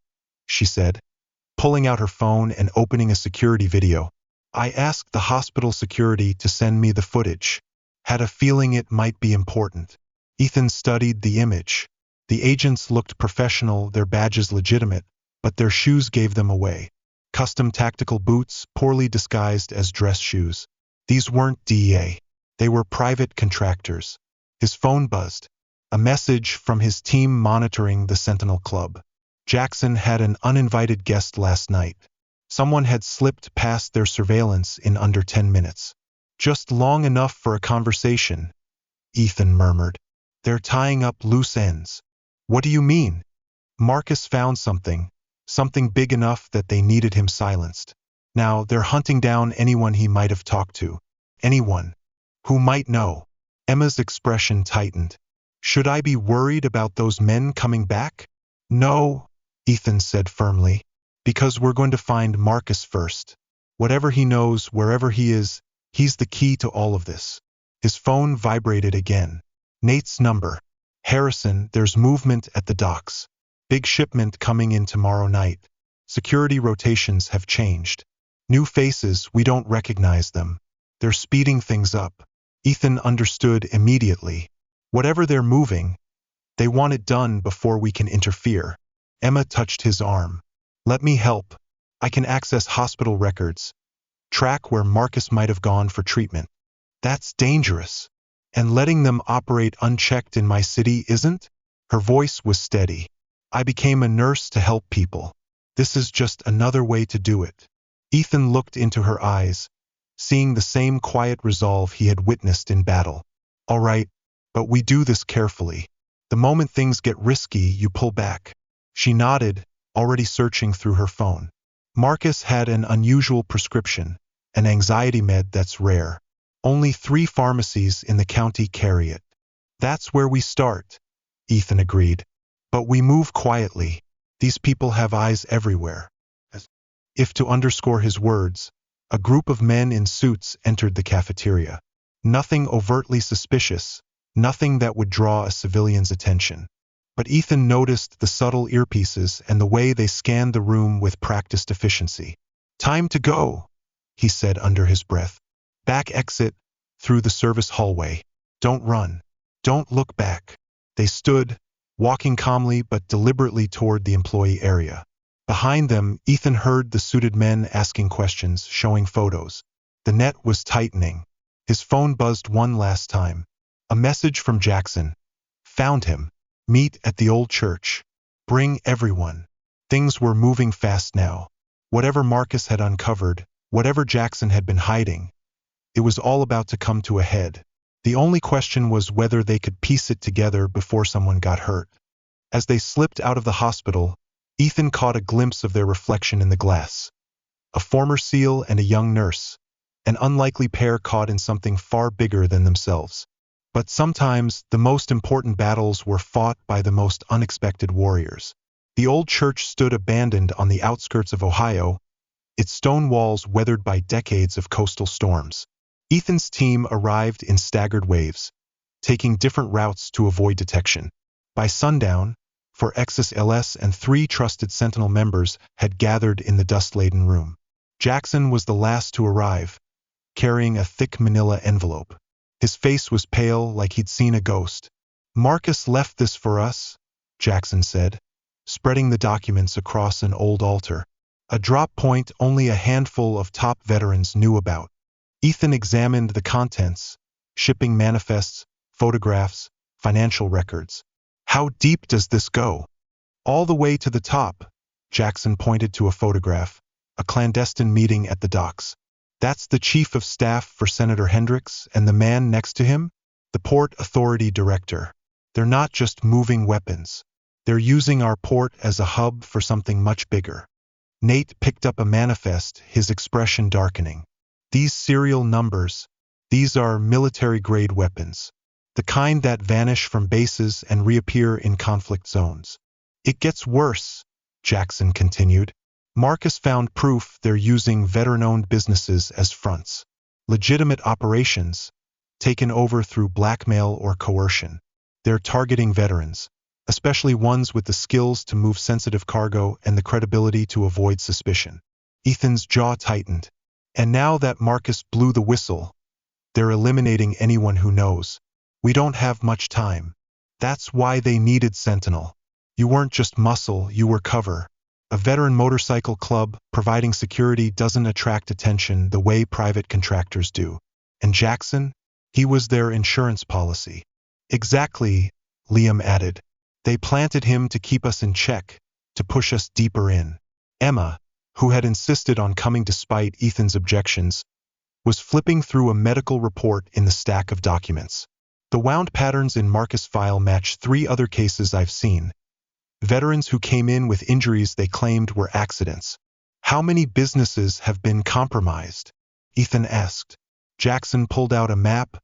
she said, pulling out her phone and opening a security video. I asked the hospital security to send me the footage. Had a feeling it might be important. Ethan studied the image. The agents looked professional, their badges legitimate, but their shoes gave them away. Custom tactical boots, poorly disguised as dress shoes. These weren't DEA. They were private contractors. His phone buzzed. A message from his team monitoring the Sentinel Club. Jackson had an uninvited guest last night. Someone had slipped past their surveillance in under 10 minutes. Just long enough for a conversation, Ethan murmured. They're tying up loose ends. What do you mean? Marcus found something big enough that they needed him silenced. Now they're hunting down anyone he might have talked to. Anyone who might know. Emma's expression tightened. Should I be worried about those men coming back? No, Ethan said firmly, because we're going to find Marcus first. Whatever he knows, wherever he is, he's the key to all of this. His phone vibrated again. Nate's number. Harrison, there's movement at the docks. Big shipment coming in tomorrow night. Security rotations have changed. New faces, we don't recognize them. They're speeding things up. Ethan understood immediately. Whatever they're moving, they want it done before we can interfere. Emma touched his arm. Let me help. I can access hospital records. Track where Marcus might have gone for treatment. That's dangerous. And letting them operate unchecked in my city isn't? Her voice was steady. I became a nurse to help people. This is just another way to do it. Ethan looked into her eyes, seeing the same quiet resolve he had witnessed in battle. All right, But we do this carefully. The moment things get risky, you pull back. She nodded, already searching through her phone. Marcus had an unusual prescription, an anxiety med that's rare. Only 3 pharmacies in the county carry it. That's where we start, Ethan agreed. But we move quietly. These people have eyes everywhere. As if to underscore his words, a group of men in suits entered the cafeteria. Nothing overtly suspicious, nothing that would draw a civilian's attention. But Ethan noticed the subtle earpieces and the way they scanned the room with practiced efficiency. "Time to go," he said under his breath. "Back exit, through the service hallway. Don't run. Don't look back." They stood, walking calmly but deliberately toward the employee area. Behind them, Ethan heard the suited men asking questions, showing photos. The net was tightening. His phone buzzed one last time. A message from Jackson. "Found him. Meet at the old church. Bring everyone." Things were moving fast now. Whatever Marcus had uncovered, whatever Jackson had been hiding, it was all about to come to a head. The only question was whether they could piece it together before someone got hurt. As they slipped out of the hospital, Ethan caught a glimpse of their reflection in the glass. A former SEAL and a young nurse, an unlikely pair caught in something far bigger than themselves. But sometimes the most important battles were fought by the most unexpected warriors. The old church stood abandoned on the outskirts of Ohio, its stone walls weathered by decades of coastal storms. Ethan's team arrived in staggered waves, taking different routes to avoid detection. By sundown, for Exis LS and 3 trusted Sentinel members had gathered in the dust-laden room. Jackson was the last to arrive, carrying a thick manila envelope. His face was pale, like he'd seen a ghost. "Marcus left this for us," Jackson said, spreading the documents across an old altar. A drop point only a handful of top veterans knew about. Ethan examined the contents, shipping manifests, photographs, financial records. "How deep does this go?" "All the way to the top," Jackson pointed to a photograph, a clandestine meeting at the docks. "That's the chief of staff for Senator Hendricks, and the man next to him? The Port Authority Director. They're not just moving weapons. They're using our port as a hub for something much bigger." Nate picked up a manifest, his expression darkening. "These serial numbers, these are military-grade weapons. The kind that vanish from bases and reappear in conflict zones." "It gets worse," Jackson continued. "Marcus found proof they're using veteran-owned businesses as fronts. Legitimate operations, taken over through blackmail or coercion. They're targeting veterans, especially ones with the skills to move sensitive cargo and the credibility to avoid suspicion." Ethan's jaw tightened. "And now that Marcus blew the whistle, they're eliminating anyone who knows. We don't have much time. That's why they needed Sentinel. You weren't just muscle, you were cover. A veteran motorcycle club providing security doesn't attract attention the way private contractors do. And Jackson? He was their insurance policy." "Exactly," Liam added. "They planted him to keep us in check, to push us deeper in." Emma, who had insisted on coming despite Ethan's objections, was flipping through a medical report in the stack of documents. "The wound patterns in Marcus' file match 3 other cases I've seen. Veterans who came in with injuries they claimed were accidents." "How many businesses have been compromised?" Ethan asked. Jackson pulled out a map,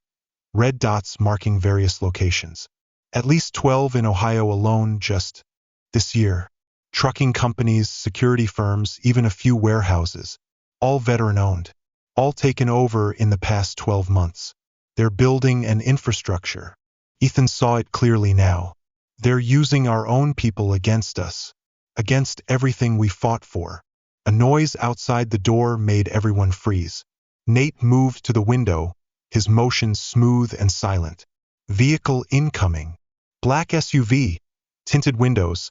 red dots marking various locations. "At least 12 in Ohio alone just this year. Trucking companies, security firms, even a few warehouses. All veteran-owned. All taken over in the past 12 months. They're building an infrastructure." Ethan saw it clearly now. "They're using our own people against us. Against everything we fought for." A noise outside the door made everyone freeze. Nate moved to the window, his motions smooth and silent. "Vehicle incoming." "Black SUV. Tinted windows,"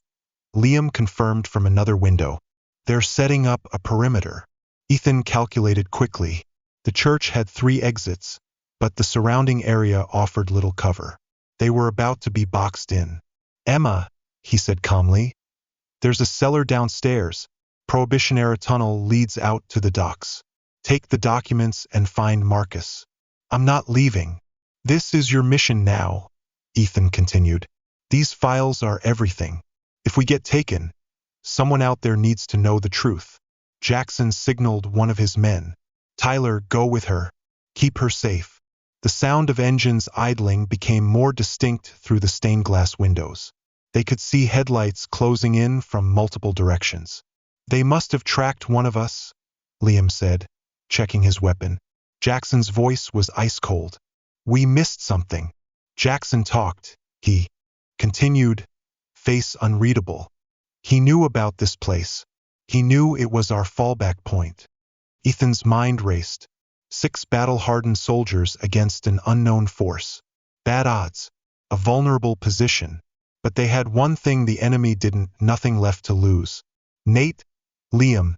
Liam confirmed from another window. "They're setting up a perimeter." Ethan calculated quickly. The church had 3 exits, but the surrounding area offered little cover. They were about to be boxed in. "Emma," he said calmly, "there's a cellar downstairs. Prohibition-era tunnel leads out to the docks. Take the documents and find Marcus." "I'm not leaving." "This is your mission now," Ethan continued. These files are everything. If we get taken, someone out there needs to know the truth. Jackson signaled one of his men. Tyler, go with her. Keep her safe. The sound of engines idling became more distinct through the stained glass windows. They could see headlights closing in from multiple directions. They must have tracked one of us, Liam said, checking his weapon. Jackson's voice was ice cold. We missed something. Jackson talked. He continued, face unreadable. He knew about this place. He knew it was our fallback point. Ethan's mind raced. 6 battle-hardened soldiers against an unknown force. Bad odds. A vulnerable position. But they had one thing the enemy didn't, nothing left to lose. Nate, Liam,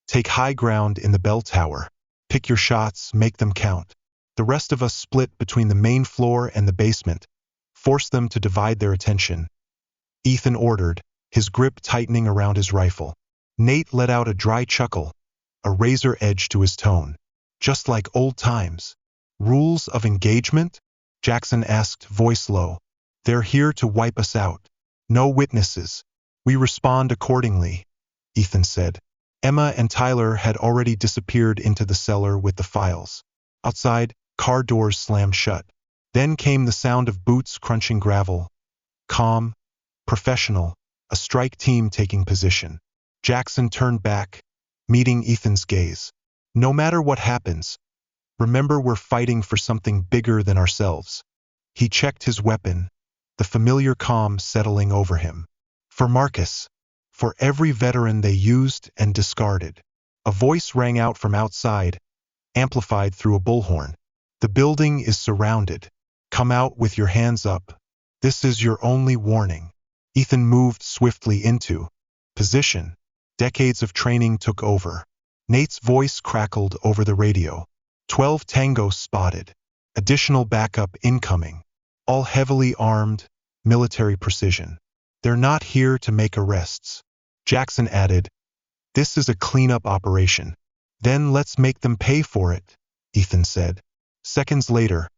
take high ground in the bell tower. Pick your shots, make them count. The rest of us split between the main floor and the basement. Force them to divide their attention. Ethan ordered, his grip tightening around his rifle. Nate let out a dry chuckle, a razor edge to his tone. Just like old times. Rules of engagement? Jackson asked, voice low. They're here to wipe us out. No witnesses. We respond accordingly, Ethan said. Emma and Tyler had already disappeared into the cellar with the files. Outside, car doors slammed shut. Then came the sound of boots crunching gravel. Calm, professional, a strike team taking position. Jackson turned back, meeting Ethan's gaze. No matter what happens, remember we're fighting for something bigger than ourselves. He checked his weapon, the familiar calm settling over him. For Marcus. For every veteran they used and discarded. A voice rang out from outside, amplified through a bullhorn. The building is surrounded. Come out with your hands up. This is your only warning. Ethan moved swiftly into position. Decades of training took over. Nate's voice crackled over the radio. 12 Tango spotted. Additional backup incoming. All heavily armed, military precision. They're not here to make arrests. Jackson added, this is a cleanup operation. Then let's make them pay for it, Ethan said. Seconds later,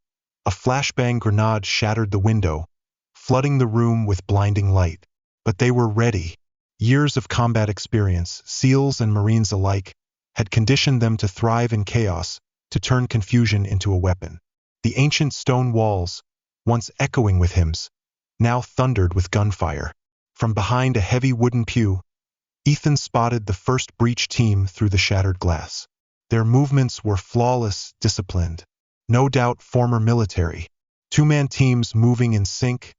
a flashbang grenade shattered the window, flooding the room with blinding light. But they were ready. Years of combat experience, SEALs and Marines alike, had conditioned them to thrive in chaos, to turn confusion into a weapon. The ancient stone walls, once echoing with hymns, now thundered with gunfire. From behind a heavy wooden pew, Ethan spotted the first breach team through the shattered glass. Their movements were flawless, disciplined. No doubt former military. 2-man teams moving in sync,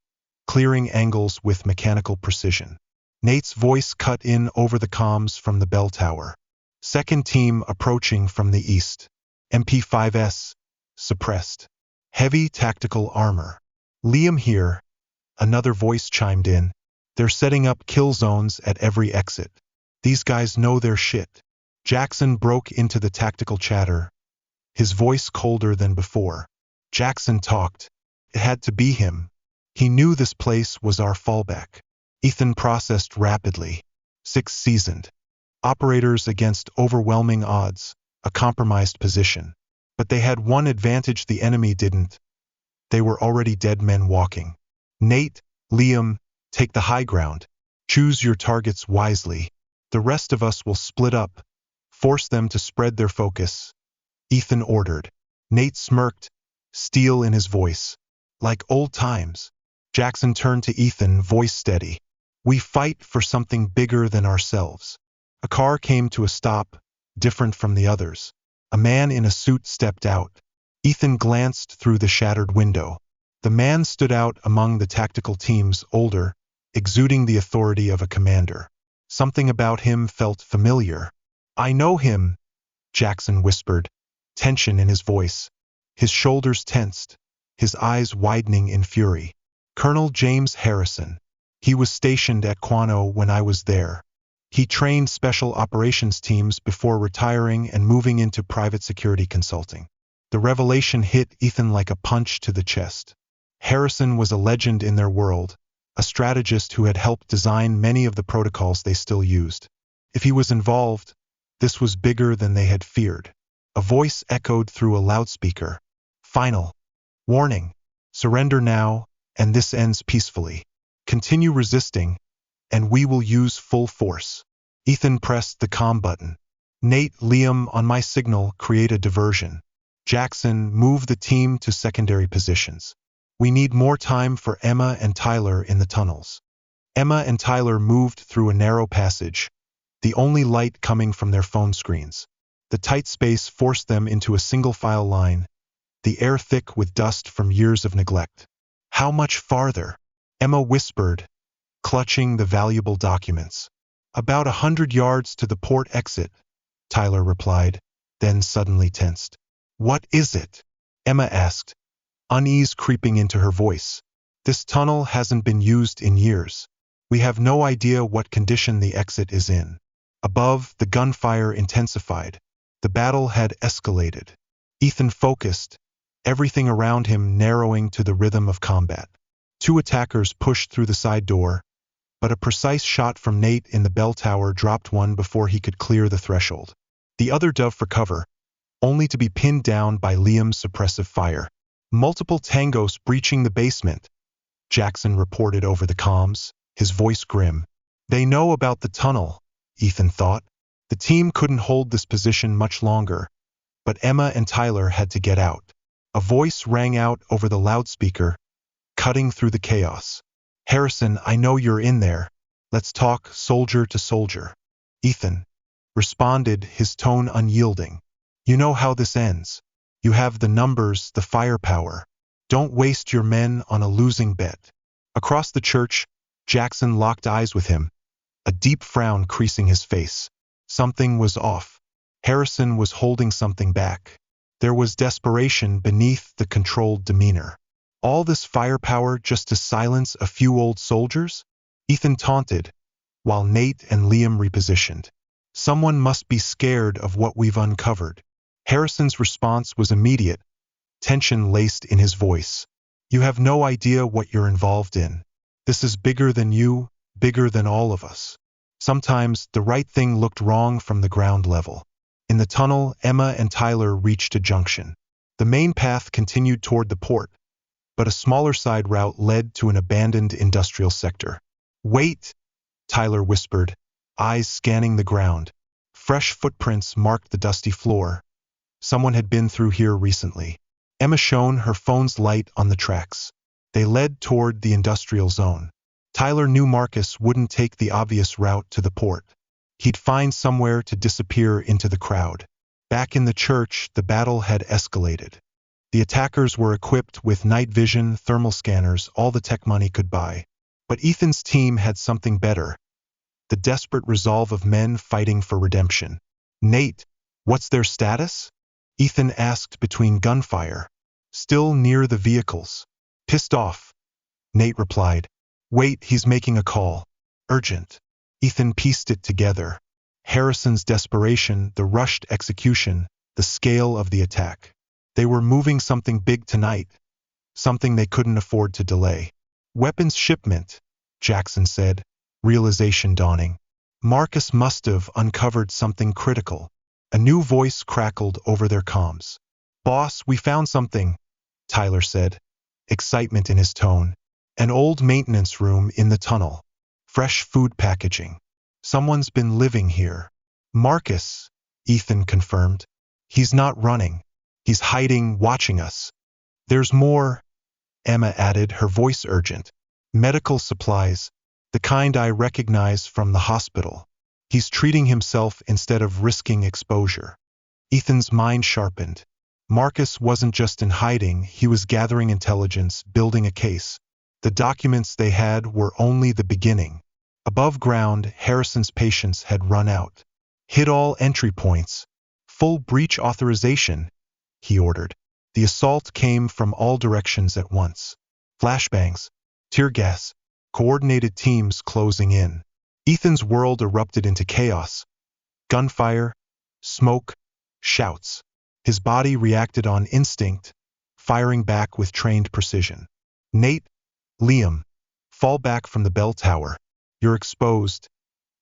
clearing angles with mechanical precision. Nate's voice cut in over the comms from the bell tower. Second team approaching from the east. MP5S, suppressed. Heavy tactical armor. Liam here, another voice chimed in. They're setting up kill zones at every exit. These guys know their shit. Jackson broke into the tactical chatter, his voice colder than before. Jackson talked. It had to be him. He knew this place was our fallback. Ethan processed rapidly. 6 seasoned. Operators against overwhelming odds, a compromised position. But they had one advantage the enemy didn't. They were already dead men walking. Nate, Liam, take the high ground. Choose your targets wisely. The rest of us will split up. Force them to spread their focus. Ethan ordered. Nate smirked, steel in his voice. Like old times. Jackson turned to Ethan, voice steady. We fight for something bigger than ourselves. A car came to a stop, different from the others. A man in a suit stepped out. Ethan glanced through the shattered window. The man stood out among the tactical teams, older, exuding the authority of a commander. Something about him felt familiar. I know him, Jackson whispered, tension in his voice. His shoulders tensed, his eyes widening in fury. Colonel James Harrison. He was stationed at Quano when I was there. He trained special operations teams before retiring and moving into private security consulting. The revelation hit Ethan like a punch to the chest. Harrison was a legend in their world, a strategist who had helped design many of the protocols they still used. If he was involved, this was bigger than they had feared. A voice echoed through a loudspeaker. Final. Warning. Surrender now, and this ends peacefully. Continue resisting, and we will use full force. Ethan pressed the comm button. Nate, Liam, on my signal, create a diversion. Jackson, move the team to secondary positions. We need more time for Emma and Tyler in the tunnels. Emma and Tyler moved through a narrow passage, the only light coming from their phone screens. The tight space forced them into a single-file line, the air thick with dust from years of neglect. How much farther? Emma whispered, clutching the valuable documents. About 100 yards to the port exit, Tyler replied, then suddenly tensed. What is it? Emma asked, unease creeping into her voice. This tunnel hasn't been used in years. We have no idea what condition the exit is in. Above, the gunfire intensified. The battle had escalated. Ethan focused, everything around him narrowing to the rhythm of combat. 2 attackers pushed through the side door, but a precise shot from Nate in the bell tower dropped one before he could clear the threshold. The other dove for cover, only to be pinned down by Liam's suppressive fire. Multiple tangos breaching the basement, Jackson reported over the comms, his voice grim. They know about the tunnel, Ethan thought. The team couldn't hold this position much longer, but Emma and Tyler had to get out. A voice rang out over the loudspeaker, cutting through the chaos. Harrison, I know you're in there. Let's talk soldier to soldier. Ethan responded, his tone unyielding. You know how this ends. You have the numbers, the firepower. Don't waste your men on a losing bet. Across the church, Jackson locked eyes with him, a deep frown creasing his face. Something was off. Harrison was holding something back. There was desperation beneath the controlled demeanor. All this firepower just to silence a few old soldiers? Ethan taunted, while Nate and Liam repositioned. Someone must be scared of what we've uncovered. Harrison's response was immediate, tension laced in his voice. You have no idea what you're involved in. This is bigger than you, bigger than all of us. Sometimes the right thing looked wrong from the ground level. In the tunnel, Emma and Tyler reached a junction. The main path continued toward the port, but a smaller side route led to an abandoned industrial sector. Wait, Tyler whispered, eyes scanning the ground. Fresh footprints marked the dusty floor. Someone had been through here recently. Emma shone her phone's light on the tracks. They led toward the industrial zone. Tyler knew Marcus wouldn't take the obvious route to the port. He'd find somewhere to disappear into the crowd. Back in the church, the battle had escalated. The attackers were equipped with night vision, thermal scanners, all the tech money could buy. But Ethan's team had something better. The desperate resolve of men fighting for redemption. Nate, what's their status? Ethan asked between gunfire. Still near the vehicles. Pissed off, Nate replied. Wait, he's making a call. Urgent. Ethan pieced it together. Harrison's desperation, the rushed execution, the scale of the attack. They were moving something big tonight. Something they couldn't afford to delay. Weapons shipment, Jackson said, realization dawning. Marcus must have uncovered something critical. A new voice crackled over their comms. Boss, we found something, Tyler said, excitement in his tone. An old maintenance room in the tunnel. Fresh food packaging. Someone's been living here. Marcus, Ethan confirmed. He's not running. He's hiding, watching us. There's more, Emma added, her voice urgent. Medical supplies, the kind I recognize from the hospital. He's treating himself instead of risking exposure. Ethan's mind sharpened. Marcus wasn't just in hiding, he was gathering intelligence, building a case. The documents they had were only the beginning. Above ground, Harrison's patience had run out. Hit all entry points. Full breach authorization, he ordered. The assault came from all directions at once. Flashbangs, tear gas, coordinated teams closing in. Ethan's world erupted into chaos. Gunfire, smoke, shouts. His body reacted on instinct, firing back with trained precision. Nate, Liam, fall back from the bell tower. You're exposed,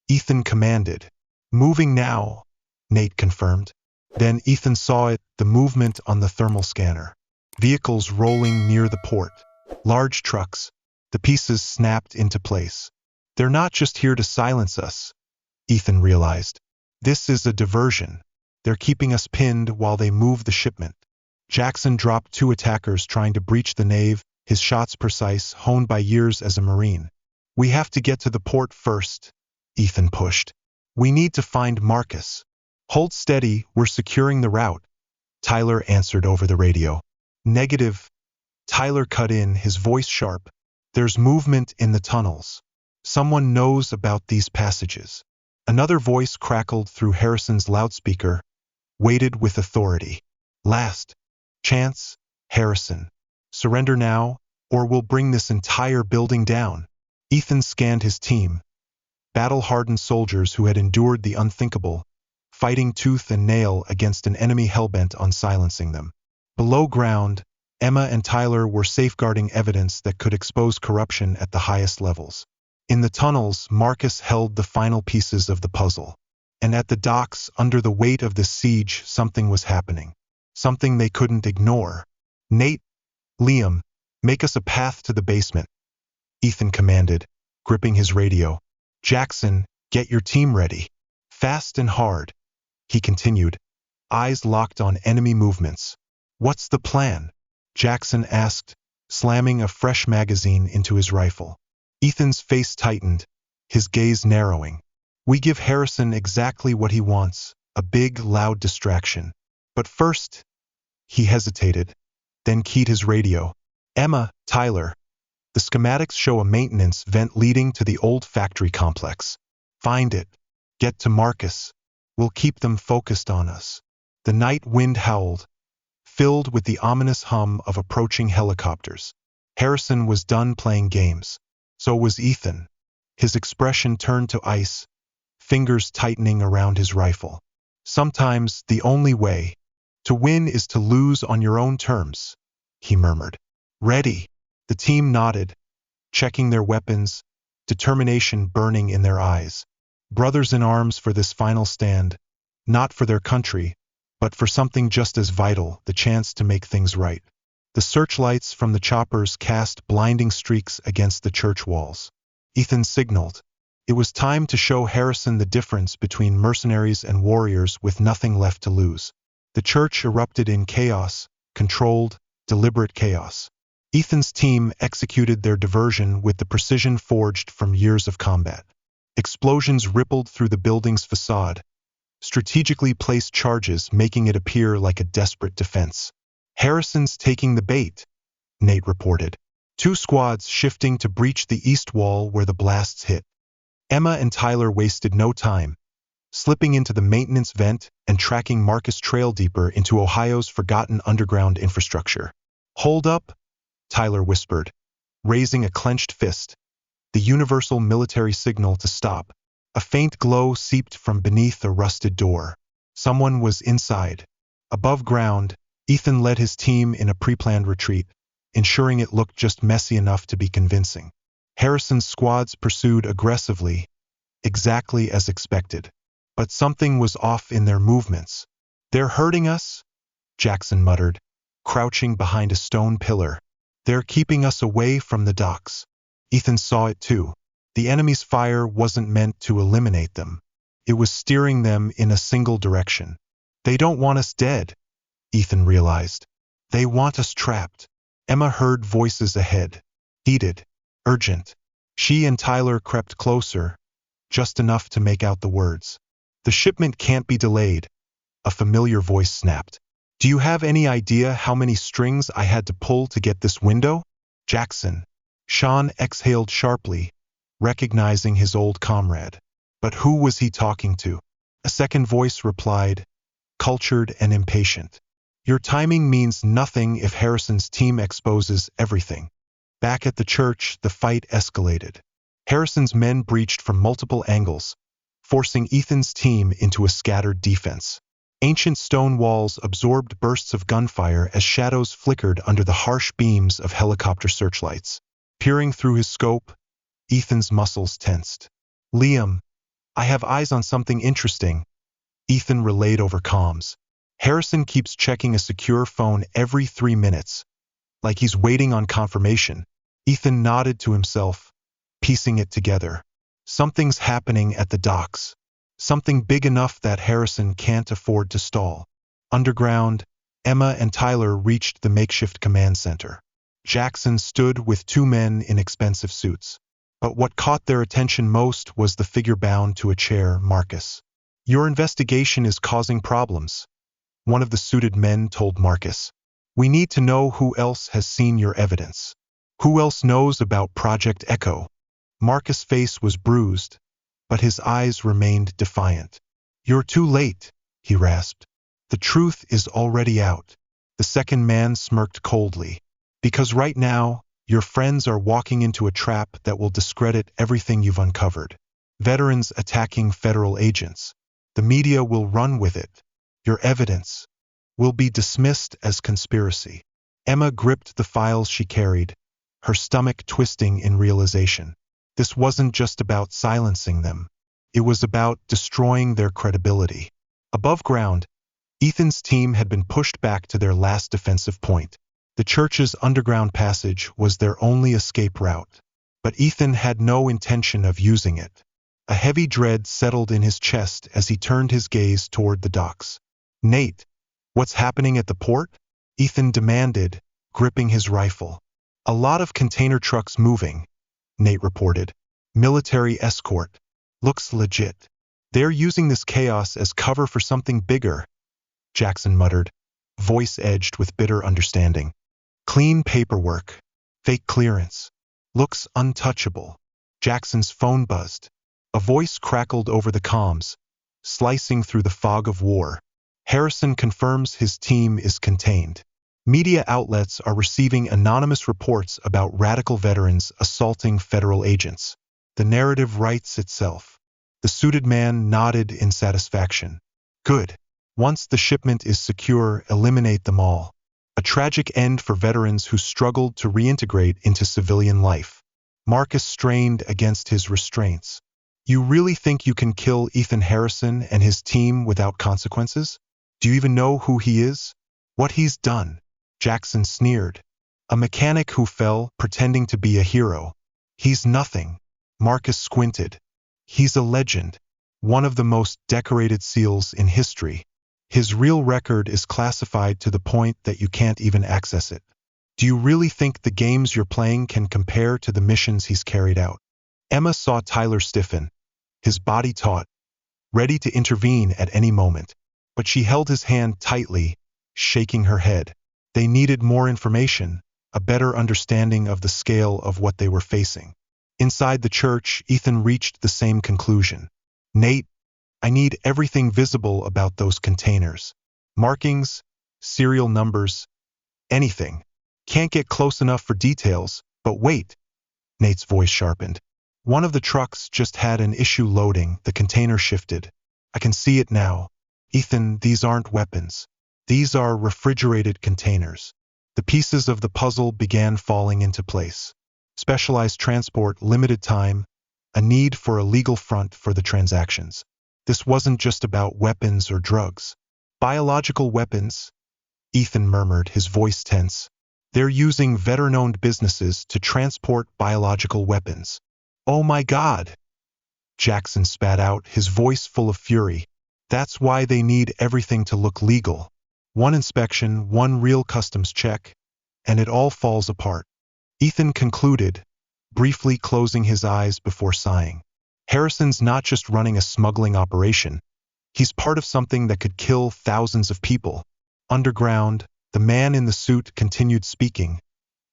Ethan commanded. Moving now, Nate confirmed. Then Ethan saw it, the movement on the thermal scanner. Vehicles rolling near the port. Large trucks. The pieces snapped into place. They're not just here to silence us, Ethan realized. This is a diversion. They're keeping us pinned while they move the shipment. Jackson dropped 2 attackers trying to breach the nave, his shots precise, honed by years as a Marine. We have to get to the port first, Ethan pushed. We need to find Marcus. Hold steady, we're securing the route, Tyler answered over the radio. Negative. Tyler cut in, his voice sharp. There's movement in the tunnels. Someone knows about these passages. Another voice crackled through Harrison's loudspeaker, weighted with authority. Last chance, Harrison. Surrender now, or we'll bring this entire building down. Ethan scanned his team. Battle-hardened soldiers who had endured the unthinkable, fighting tooth and nail against an enemy hellbent on silencing them. Below ground, Emma and Tyler were safeguarding evidence that could expose corruption at the highest levels. In the tunnels, Marcus held the final pieces of the puzzle. And at the docks, under the weight of the siege, something was happening. Something they couldn't ignore. Nate, Liam, make us a path to the basement, Ethan commanded, gripping his radio. Jackson, get your team ready. Fast and hard, he continued, eyes locked on enemy movements. What's the plan? Jackson asked, slamming a fresh magazine into his rifle. Ethan's face tightened, his gaze narrowing. We give Harrison exactly what he wants, a big, loud distraction. But first, he hesitated, then keyed his radio. Emma, Tyler. The schematics show a maintenance vent leading to the old factory complex. Find it. Get to Marcus. We'll keep them focused on us. The night wind howled, filled with the ominous hum of approaching helicopters. Harrison was done playing games. So was Ethan. His expression turned to ice, fingers tightening around his rifle. Sometimes the only way to win is to lose on your own terms, he murmured. Ready. The team nodded, checking their weapons, determination burning in their eyes. Brothers in arms for this final stand, not for their country, but for something just as vital, the chance to make things right. The searchlights from the choppers cast blinding streaks against the church walls. Ethan signaled. It was time to show Harrison the difference between mercenaries and warriors with nothing left to lose. The church erupted in chaos, controlled, deliberate chaos. Ethan's team executed their diversion with the precision forged from years of combat. Explosions rippled through the building's facade, strategically placed charges making it appear like a desperate defense. Harrison's taking the bait, Nate reported. 2 squads shifting to breach the east wall where the blasts hit. Emma and Tyler wasted no time, slipping into the maintenance vent and tracking Marcus trail deeper into Ohio's forgotten underground infrastructure. Hold up, Tyler whispered, raising a clenched fist, the universal military signal to stop. A faint glow seeped from beneath a rusted door. Someone was inside. Above ground, Ethan led his team in a pre-planned retreat, ensuring it looked just messy enough to be convincing. Harrison's squads pursued aggressively, exactly as expected. But something was off in their movements. They're hurting us, Jackson muttered, crouching behind a stone pillar. They're keeping us away from the docks. Ethan saw it too. The enemy's fire wasn't meant to eliminate them. It was steering them in a single direction. They don't want us dead, Ethan realized. They want us trapped. Emma heard voices ahead. Heated. Urgent. She and Tyler crept closer, just enough to make out the words. The shipment can't be delayed, a familiar voice snapped. Do you have any idea how many strings I had to pull to get this window? Jackson. Sean exhaled sharply, recognizing his old comrade. But who was he talking to? A second voice replied, cultured and impatient. Your timing means nothing if Harrison's team exposes everything. Back at the church, the fight escalated. Harrison's men breached from multiple angles, forcing Ethan's team into a scattered defense. Ancient stone walls absorbed bursts of gunfire as shadows flickered under the harsh beams of helicopter searchlights. Peering through his scope, Ethan's muscles tensed. Liam, I have eyes on something interesting, Ethan relayed over comms. Harrison keeps checking a secure phone every 3 minutes. like he's waiting on confirmation. Ethan nodded to himself, piecing it together. Something's happening at the docks. Something big enough that Harrison can't afford to stall. Underground, Emma and Tyler reached the makeshift command center. Jackson stood with two men in expensive suits. But what caught their attention most was the figure bound to a chair, Marcus. "Your investigation is causing problems," one of the suited men told Marcus. "We need to know who else has seen your evidence. Who else knows about Project Echo?" Marcus' face was bruised, but his eyes remained defiant. "You're too late," he rasped. "The truth is already out." The second man smirked coldly. "Because right now, your friends are walking into a trap that will discredit everything you've uncovered. Veterans attacking federal agents. The media will run with it. Your evidence will be dismissed as conspiracy." Emma gripped the files she carried, her stomach twisting in realization. This wasn't just about silencing them. It was about destroying their credibility. Above ground, Ethan's team had been pushed back to their last defensive point. The church's underground passage was their only escape route. But Ethan had no intention of using it. A heavy dread settled in his chest as he turned his gaze toward the docks. "Nate, what's happening at the port?" Ethan demanded, gripping his rifle. "A lot of container trucks moving," Nate reported. "Military escort. Looks legit. They're using this chaos as cover for something bigger," Jackson muttered, voice edged with bitter understanding. "Clean paperwork. Fake clearance. Looks untouchable." Jackson's phone buzzed. A voice crackled over the comms, slicing through the fog of war. "Harrison confirms his team is contained. Media outlets are receiving anonymous reports about radical veterans assaulting federal agents. The narrative writes itself." The suited man nodded in satisfaction. "Good. Once the shipment is secure, eliminate them all. A tragic end for veterans who struggled to reintegrate into civilian life." Marcus strained against his restraints. "You really think you can kill Ethan Harrison and his team without consequences? Do you even know who he is? What he's done?" Jackson sneered. "A mechanic who fell, pretending to be a hero. He's nothing." Marcus squinted. "He's a legend. One of the most decorated SEALs in history. His real record is classified to the point that you can't even access it. Do you really think the games you're playing can compare to the missions he's carried out?" Emma saw Tyler stiffen, his body taut, ready to intervene at any moment. But she held his hand tightly, shaking her head. They needed more information, a better understanding of the scale of what they were facing. Inside the church, Ethan reached the same conclusion. "Nate, I need everything visible about those containers. Markings, serial numbers, anything. Can't get close enough for details, but wait." Nate's voice sharpened. "One of the trucks just had an issue loading, the container shifted. I can see it now. Ethan, these aren't weapons. These are refrigerated containers." The pieces of the puzzle began falling into place. Specialized transport, limited time, a need for a legal front for the transactions. This wasn't just about weapons or drugs. "Biological weapons," Ethan murmured, his voice tense. "They're using veteran-owned businesses to transport biological weapons." "Oh my God!" Jackson spat out, his voice full of fury. "That's why they need everything to look legal. One inspection, one real customs check, and it all falls apart." Ethan concluded, briefly closing his eyes before sighing. "Harrison's not just running a smuggling operation. He's part of something that could kill thousands of people." Underground, the man in the suit continued speaking,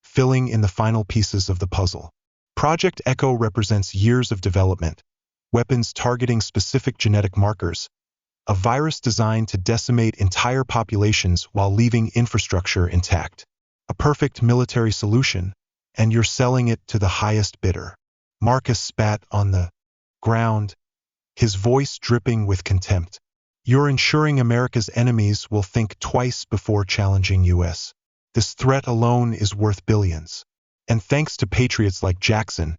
filling in the final pieces of the puzzle. "Project Echo represents years of development, weapons targeting specific genetic markers, a virus designed to decimate entire populations while leaving infrastructure intact. A perfect military solution, and you're selling it to the highest bidder." Marcus spat on the ground, his voice dripping with contempt. "You're ensuring America's enemies will think twice before challenging US. This threat alone is worth billions. And thanks to patriots like Jackson,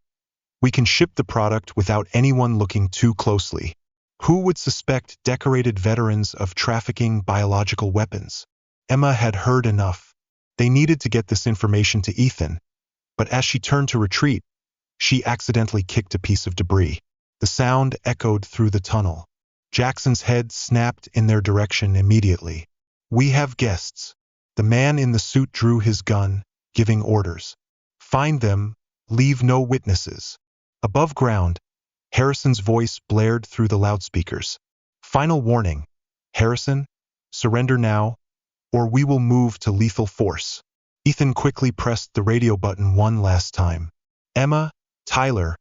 we can ship the product without anyone looking too closely. Who would suspect decorated veterans of trafficking biological weapons?" Emma had heard enough. They needed to get this information to Ethan, but as she turned to retreat, she accidentally kicked a piece of debris. The sound echoed through the tunnel. Jackson's head snapped in their direction immediately. "We have guests." The man in the suit drew his gun, giving orders. "Find them, leave no witnesses." Above ground, Harrison's voice blared through the loudspeakers. "Final warning. Harrison, surrender now, or we will move to lethal force." Ethan quickly pressed the radio button one last time. "Emma, Tyler,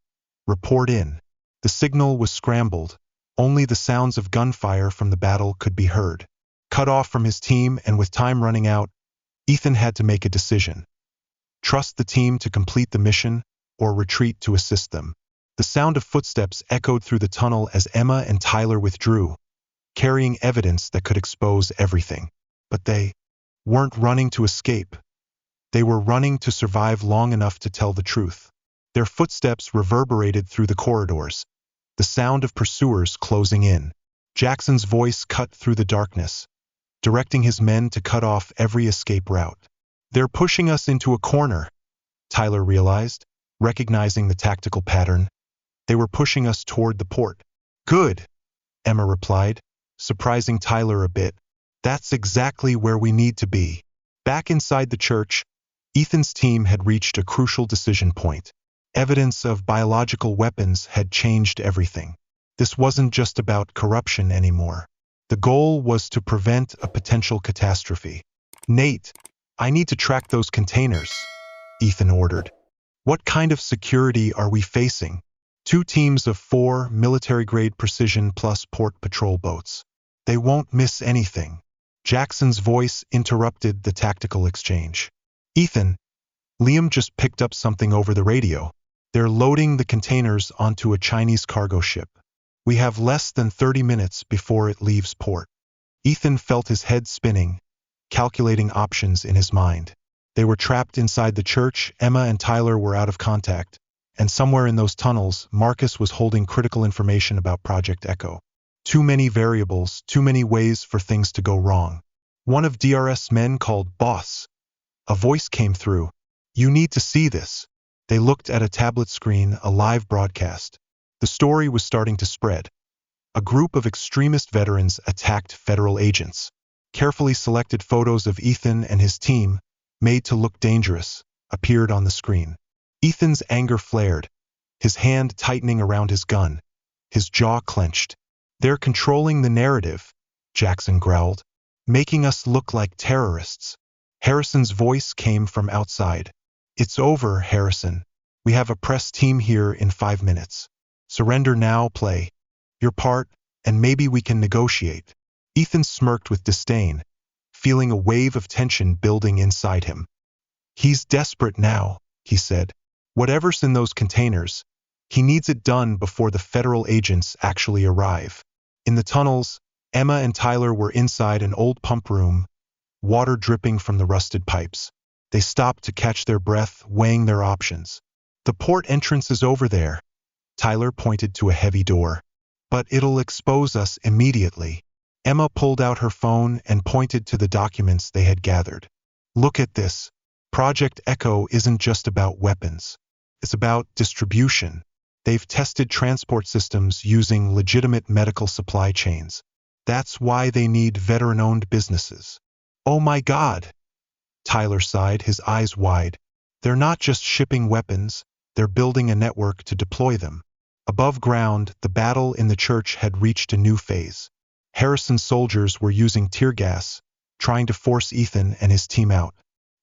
report in." The signal was scrambled. Only the sounds of gunfire from the battle could be heard. Cut off from his team and with time running out, Ethan had to make a decision. Trust the team to complete the mission or retreat to assist them. The sound of footsteps echoed through the tunnel as Emma and Tyler withdrew, carrying evidence that could expose everything. But they weren't running to escape. They were running to survive long enough to tell the truth. Their footsteps reverberated through the corridors, the sound of pursuers closing in. Jackson's voice cut through the darkness, directing his men to cut off every escape route. "They're pushing us into a corner," Tyler realized, recognizing the tactical pattern. "They were pushing us toward the port." "Good," Emma replied, surprising Tyler a bit. "That's exactly where we need to be." Back inside the church, Ethan's team had reached a crucial decision point. Evidence of biological weapons had changed everything. This wasn't just about corruption anymore. The goal was to prevent a potential catastrophe. "Nate, I need to track those containers," Ethan ordered. "What kind of security are we facing?" 2 teams of 4 military-grade precision plus port patrol boats. "They won't miss anything." Jackson's voice interrupted the tactical exchange. "Ethan, Liam just picked up something over the radio. They're loading the containers onto a Chinese cargo ship. We have less than 30 minutes before it leaves port." Ethan felt his head spinning, calculating options in his mind. They were trapped inside the church, Emma and Tyler were out of contact, and somewhere in those tunnels, Marcus was holding critical information about Project Echo. Too many variables, too many ways for things to go wrong. One of DRS' men called "Boss." A voice came through. "You need to see this." They looked at a tablet screen, a live broadcast. The story was starting to spread. A group of extremist veterans attacked federal agents. Carefully selected photos of Ethan and his team, made to look dangerous, appeared on the screen. Ethan's anger flared, his hand tightening around his gun, his jaw clenched. "They're controlling the narrative," Jackson growled, "making us look like terrorists." Harrison's voice came from outside. "It's over, Harrison. We have a press team here in 5 minutes. Surrender now, play your part, and maybe we can negotiate." Ethan smirked with disdain, feeling a wave of tension building inside him. "He's desperate now," he said. "Whatever's in those containers, he needs it done before the federal agents actually arrive." In the tunnels, Emma and Tyler were inside an old pump room, water dripping from the rusted pipes. They stopped to catch their breath, weighing their options. "The port entrance is over there." Tyler pointed to a heavy door. "But it'll expose us immediately." Emma pulled out her phone and pointed to the documents they had gathered. "Look at this. Project Echo isn't just about weapons. It's about distribution. They've tested transport systems using legitimate medical supply chains. That's why they need veteran-owned businesses." "Oh my God!" Tyler sighed, his eyes wide. "They're not just shipping weapons, they're building a network to deploy them." Above ground, the battle in the church had reached a new phase. Harrison's soldiers were using tear gas, trying to force Ethan and his team out.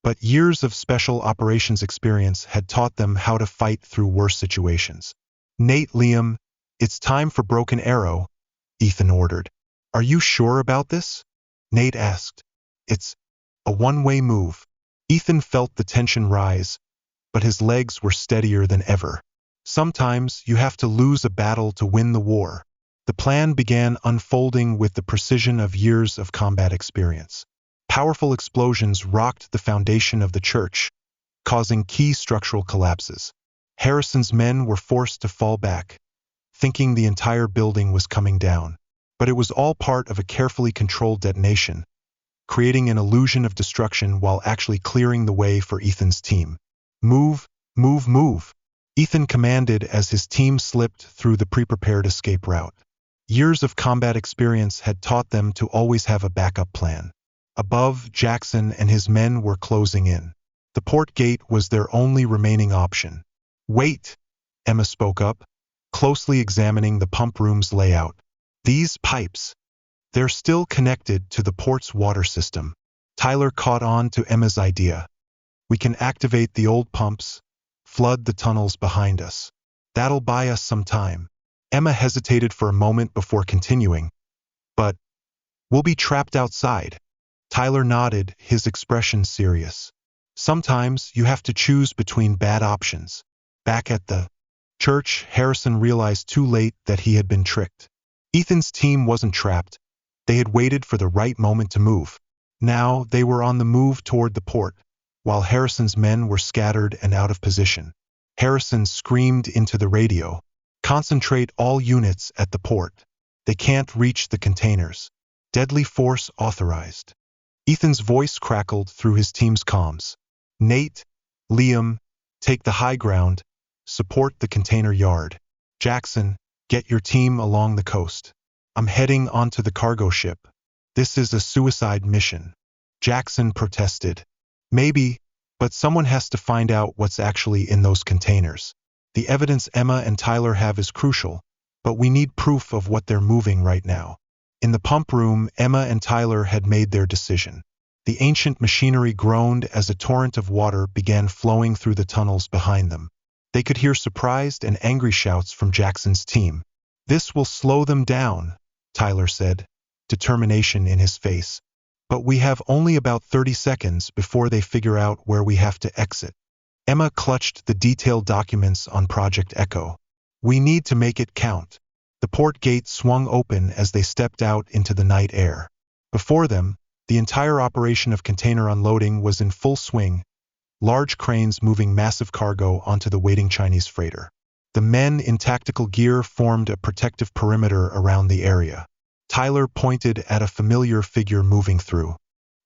But years of special operations experience had taught them how to fight through worse situations. "Nate, Liam, it's time for Broken Arrow," Ethan ordered. "Are you sure about this?" Nate asked. "It's a one-way move." Ethan felt the tension rise, but his legs were steadier than ever. Sometimes you have to lose a battle to win the war. The plan began unfolding with the precision of years of combat experience. Powerful explosions rocked the foundation of the church, causing key structural collapses. Harrison's men were forced to fall back, thinking the entire building was coming down. But it was all part of a carefully controlled detonation, creating an illusion of destruction while actually clearing the way for Ethan's team. Move, move, move, Ethan commanded as his team slipped through the pre-prepared escape route. Years of combat experience had taught them to always have a backup plan. Above, Jackson and his men were closing in. The port gate was their only remaining option. Wait, Emma spoke up, closely examining the pump room's layout. These pipes, they're still connected to the port's water system. Tyler caught on to Emma's idea. We can activate the old pumps, flood the tunnels behind us. That'll buy us some time. Emma hesitated for a moment before continuing. But we'll be trapped outside. Tyler nodded, his expression serious. Sometimes you have to choose between bad options. Back at the church, Harrison realized too late that he had been tricked. Ethan's team wasn't trapped. They had waited for the right moment to move. Now they were on the move toward the port, while Harrison's men were scattered and out of position. Harrison screamed into the radio. Concentrate all units at the port. They can't reach the containers. Deadly force authorized. Ethan's voice crackled through his team's comms. Nate, Liam, take the high ground. Support the container yard. Jackson, get your team along the coast. I'm heading onto the cargo ship. This is a suicide mission. Jackson protested. Maybe, but someone has to find out what's actually in those containers. The evidence Emma and Tyler have is crucial, but we need proof of what they're moving right now. In the pump room, Emma and Tyler had made their decision. The ancient machinery groaned as a torrent of water began flowing through the tunnels behind them. They could hear surprised and angry shouts from Jackson's team. This will slow them down, Tyler said, determination in his face. But we have only about 30 seconds before they figure out where we have to exit. Emma clutched the detailed documents on Project Echo. We need to make it count. The port gate swung open as they stepped out into the night air. Before them, the entire operation of container unloading was in full swing, large cranes moving massive cargo onto the waiting Chinese freighter. The men in tactical gear formed a protective perimeter around the area. Tyler pointed at a familiar figure moving through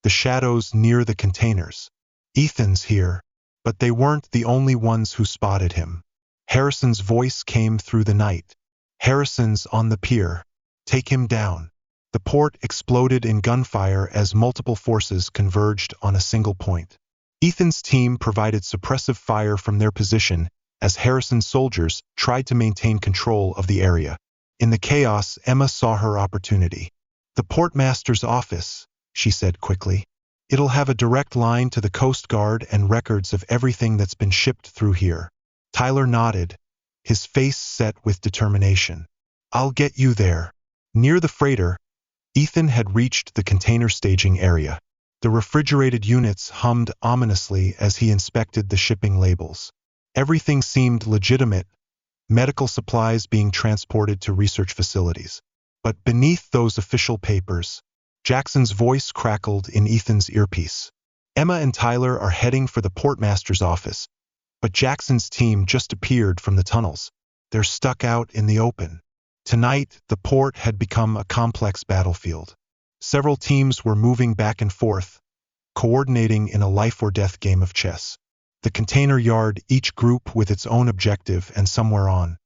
the shadows near the containers. Ethan's here, but they weren't the only ones who spotted him. Harrison's voice came through the night. Harrison's on the pier. Take him down. The port exploded in gunfire as multiple forces converged on a single point. Ethan's team provided suppressive fire from their position as Harrison's soldiers tried to maintain control of the area. In the chaos, Emma saw her opportunity. The portmaster's office, she said quickly. It'll have a direct line to the Coast Guard and records of everything that's been shipped through here. Tyler nodded, his face set with determination. I'll get you there. Near the freighter, Ethan had reached the container staging area. The refrigerated units hummed ominously as he inspected the shipping labels. Everything seemed legitimate, medical supplies being transported to research facilities. But beneath those official papers, Jackson's voice crackled in Ethan's earpiece. Emma and Tyler are heading for the portmaster's office, but Jackson's team just appeared from the tunnels. They're stuck out in the open. Tonight, the port had become a complex battlefield. Several teams were moving back and forth, coordinating in a life-or-death game of chess. The container yard, each group with its own objective, and somewhere on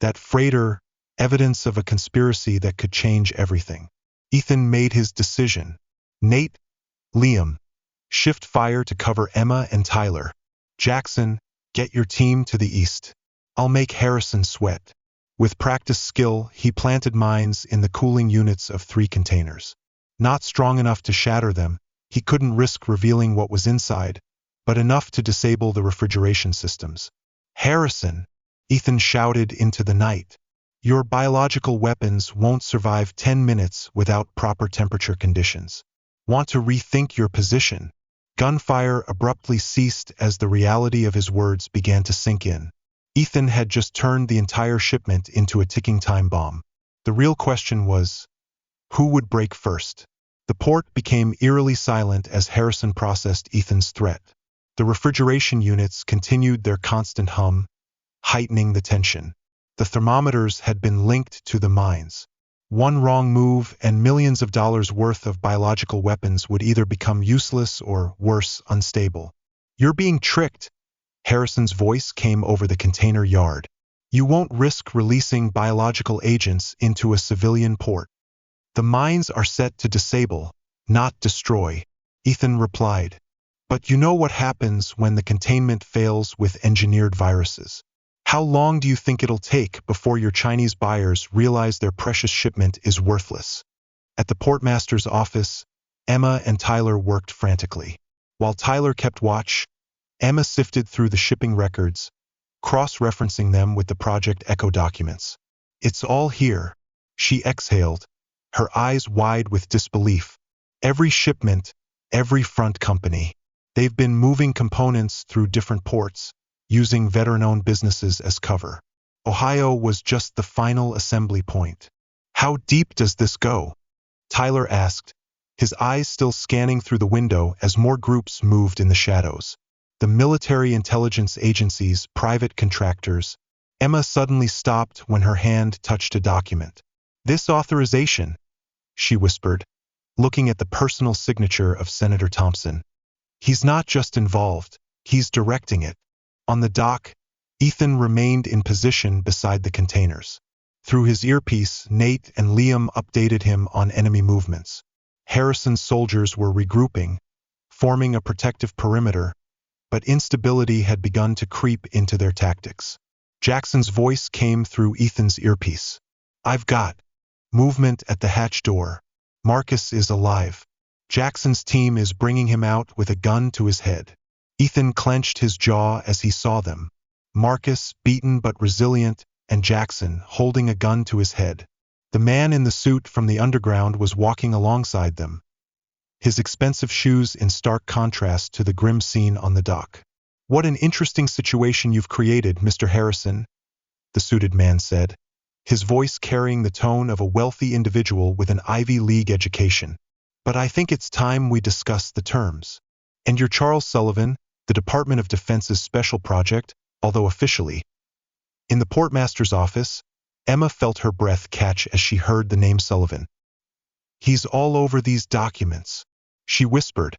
that freighter, evidence of a conspiracy that could change everything. Ethan made his decision. Nate, Liam, shift fire to cover Emma and Tyler. Jackson, get your team to the east. I'll make Harrison sweat. With practiced skill, he planted mines in the cooling units of 3 containers. Not strong enough to shatter them, he couldn't risk revealing what was inside, but enough to disable the refrigeration systems. Harrison, Ethan shouted into the night. Your biological weapons won't survive 10 minutes without proper temperature conditions. Want to rethink your position? Gunfire abruptly ceased as the reality of his words began to sink in. Ethan had just turned the entire shipment into a ticking time bomb. The real question was, who would break first? The port became eerily silent as Harrison processed Ethan's threat. The refrigeration units continued their constant hum, heightening the tension. The thermometers had been linked to the mines. One wrong move and millions of dollars worth of biological weapons would either become useless or, worse, unstable. You're being tricked. Harrison's voice came over the container yard. You won't risk releasing biological agents into a civilian port. The mines are set to disable, not destroy, Ethan replied. But you know what happens when the containment fails with engineered viruses. How long do you think it'll take before your Chinese buyers realize their precious shipment is worthless? At the portmaster's office, Emma and Tyler worked frantically. While Tyler kept watch, Emma sifted through the shipping records, cross-referencing them with the Project Echo documents. It's all here, she exhaled, her eyes wide with disbelief. Every shipment, every front company. They've been moving components through different ports, using veteran-owned businesses as cover. Ohio was just the final assembly point. How deep does this go? Tyler asked, his eyes still scanning through the window as more groups moved in the shadows. The military intelligence agencies, private contractors. Emma suddenly stopped when her hand touched a document. This authorization, she whispered, looking at the personal signature of Senator Thompson. He's not just involved, he's directing it. On the dock, Ethan remained in position beside the containers. Through his earpiece, Nate and Liam updated him on enemy movements. Harrison's soldiers were regrouping, forming a protective perimeter, but instability had begun to creep into their tactics. Jackson's voice came through Ethan's earpiece. I've got movement at the hatch door. Marcus is alive. Jackson's team is bringing him out with a gun to his head. Ethan clenched his jaw as he saw them. Marcus, beaten but resilient, and Jackson, holding a gun to his head. The man in the suit from the underground was walking alongside them, his expensive shoes in stark contrast to the grim scene on the dock. What an interesting situation you've created, Mr. Harrison, the suited man said, his voice carrying the tone of a wealthy individual with an Ivy League education. But I think it's time we discuss the terms. And you're Charles Sullivan, the Department of Defense's special project, although officially. In the portmaster's office, Emma felt her breath catch as she heard the name Sullivan. He's all over these documents, she whispered,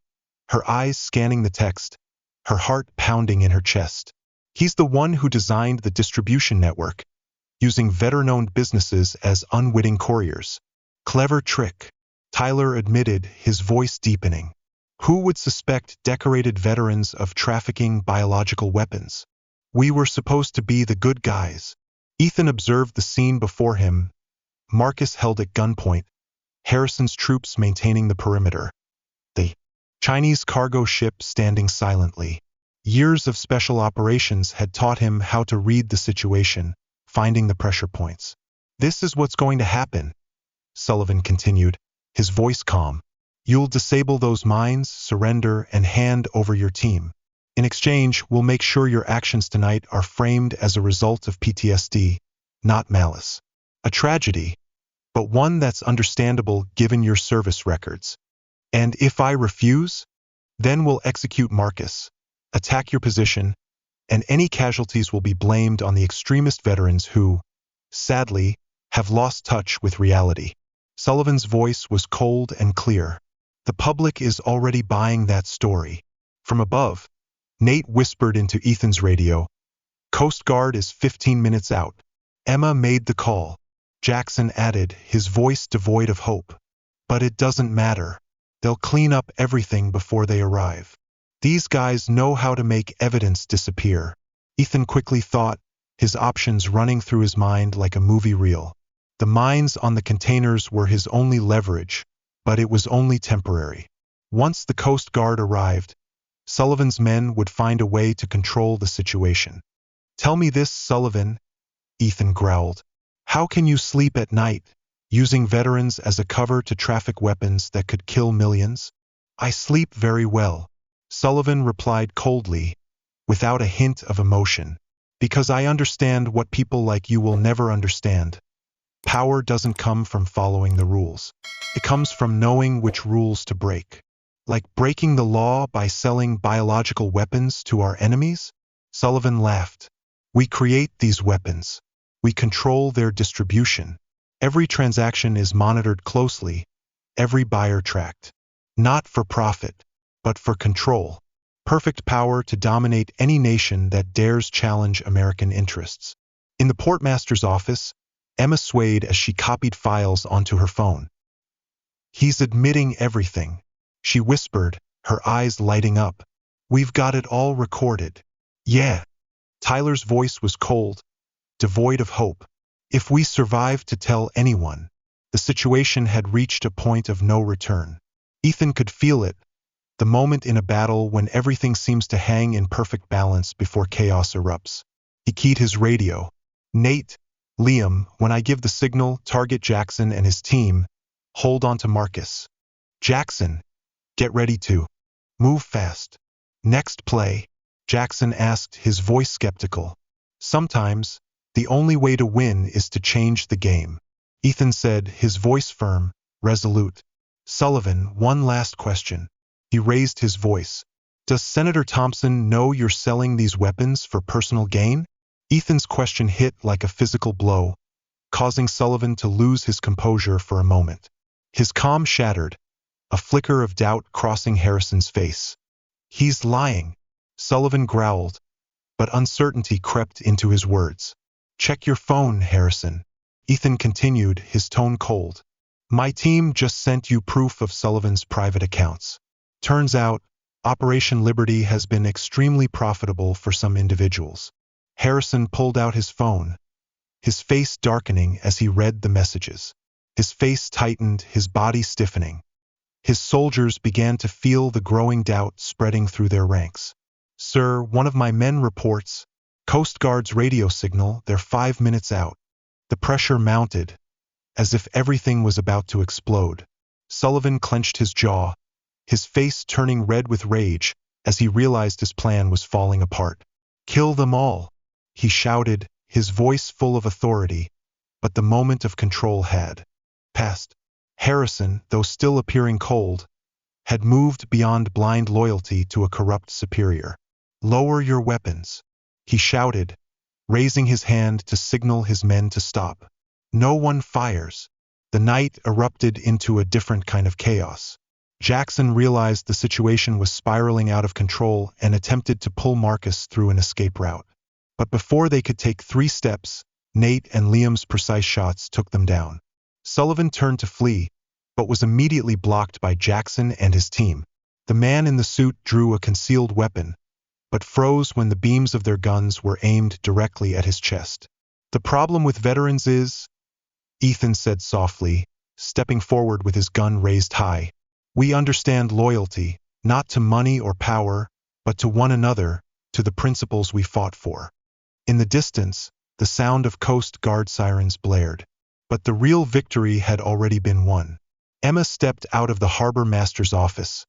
her eyes scanning the text, her heart pounding in her chest. He's the one who designed the distribution network, using veteran-owned businesses as unwitting couriers. Clever trick, Tyler admitted, his voice deepening. Who would suspect decorated veterans of trafficking biological weapons? We were supposed to be the good guys. Ethan observed the scene before him. Marcus held at gunpoint, Harrison's troops maintaining the perimeter. The Chinese cargo ship standing silently. Years of special operations had taught him how to read the situation, finding the pressure points. This is what's going to happen, Sullivan continued, his voice calm. You'll disable those mines, surrender, and hand over your team. In exchange, we'll make sure your actions tonight are framed as a result of PTSD, not malice. A tragedy, but one that's understandable given your service records. And if I refuse, then we'll execute Marcus, attack your position, and any casualties will be blamed on the extremist veterans who, sadly, have lost touch with reality. Sullivan's voice was cold and clear. The public is already buying that story. From above, Nate whispered into Ethan's radio. Coast Guard is 15 minutes out. Emma made the call. Jackson added, his voice devoid of hope. But it doesn't matter. They'll clean up everything before they arrive. These guys know how to make evidence disappear. Ethan quickly thought, his options running through his mind like a movie reel. The mines on the containers were his only leverage, but it was only temporary. Once the Coast Guard arrived, Sullivan's men would find a way to control the situation. Tell me this, Sullivan, Ethan growled. How can you sleep at night, using veterans as a cover to traffic weapons that could kill millions? I sleep very well, Sullivan replied coldly, without a hint of emotion. Because I understand what people like you will never understand. Power doesn't come from following the rules. It comes from knowing which rules to break. Like breaking the law by selling biological weapons to our enemies? Sullivan laughed. We create these weapons. We control their distribution. Every transaction is monitored closely, every buyer tracked. Not for profit, but for control. Perfect power to dominate any nation that dares challenge American interests. In the portmaster's office, Emma swayed as she copied files onto her phone. He's admitting everything, she whispered, her eyes lighting up. We've got it all recorded. Yeah. Tyler's voice was cold, devoid of hope. If we survived to tell anyone, the situation had reached a point of no return. Ethan could feel it, the moment in a battle when everything seems to hang in perfect balance before chaos erupts. He keyed his radio. Nate, Liam, when I give the signal, target Jackson and his team. Hold on to Marcus. Jackson, get ready to move fast. Next play, Jackson asked, his voice skeptical. Sometimes, the only way to win is to change the game. Ethan said, his voice firm, resolute. Sullivan, one last question. He raised his voice. Does Senator Thompson know you're selling these weapons for personal gain? Ethan's question hit like a physical blow, causing Sullivan to lose his composure for a moment. His calm shattered, a flicker of doubt crossing Harrison's face. He's lying, Sullivan growled, but uncertainty crept into his words. Check your phone, Harrison. Ethan continued, his tone cold. My team just sent you proof of Sullivan's private accounts. Turns out, Operation Liberty has been extremely profitable for some individuals. Harrison pulled out his phone, his face darkening as he read the messages. His face tightened, his body stiffening. His soldiers began to feel the growing doubt spreading through their ranks. Sir, one of my men reports, Coast Guard's radio signal, they're 5 minutes out. The pressure mounted, as if everything was about to explode. Sullivan clenched his jaw, his face turning red with rage as he realized his plan was falling apart. Kill them all, he shouted, his voice full of authority, but the moment of control had passed. Harrison, though still appearing cold, had moved beyond blind loyalty to a corrupt superior. Lower your weapons, he shouted, raising his hand to signal his men to stop. No one fires. The night erupted into a different kind of chaos. Jackson realized the situation was spiraling out of control and attempted to pull Marcus through an escape route. But before they could take 3 steps, Nate and Liam's precise shots took them down. Sullivan turned to flee, but was immediately blocked by Jackson and his team. The man in the suit drew a concealed weapon, but froze when the beams of their guns were aimed directly at his chest. The problem with veterans is, Ethan said softly, stepping forward with his gun raised high. We understand loyalty, not to money or power, but to one another, to the principles we fought for. In the distance, the sound of Coast Guard sirens blared. But the real victory had already been won. Emma stepped out of the harbor master's office,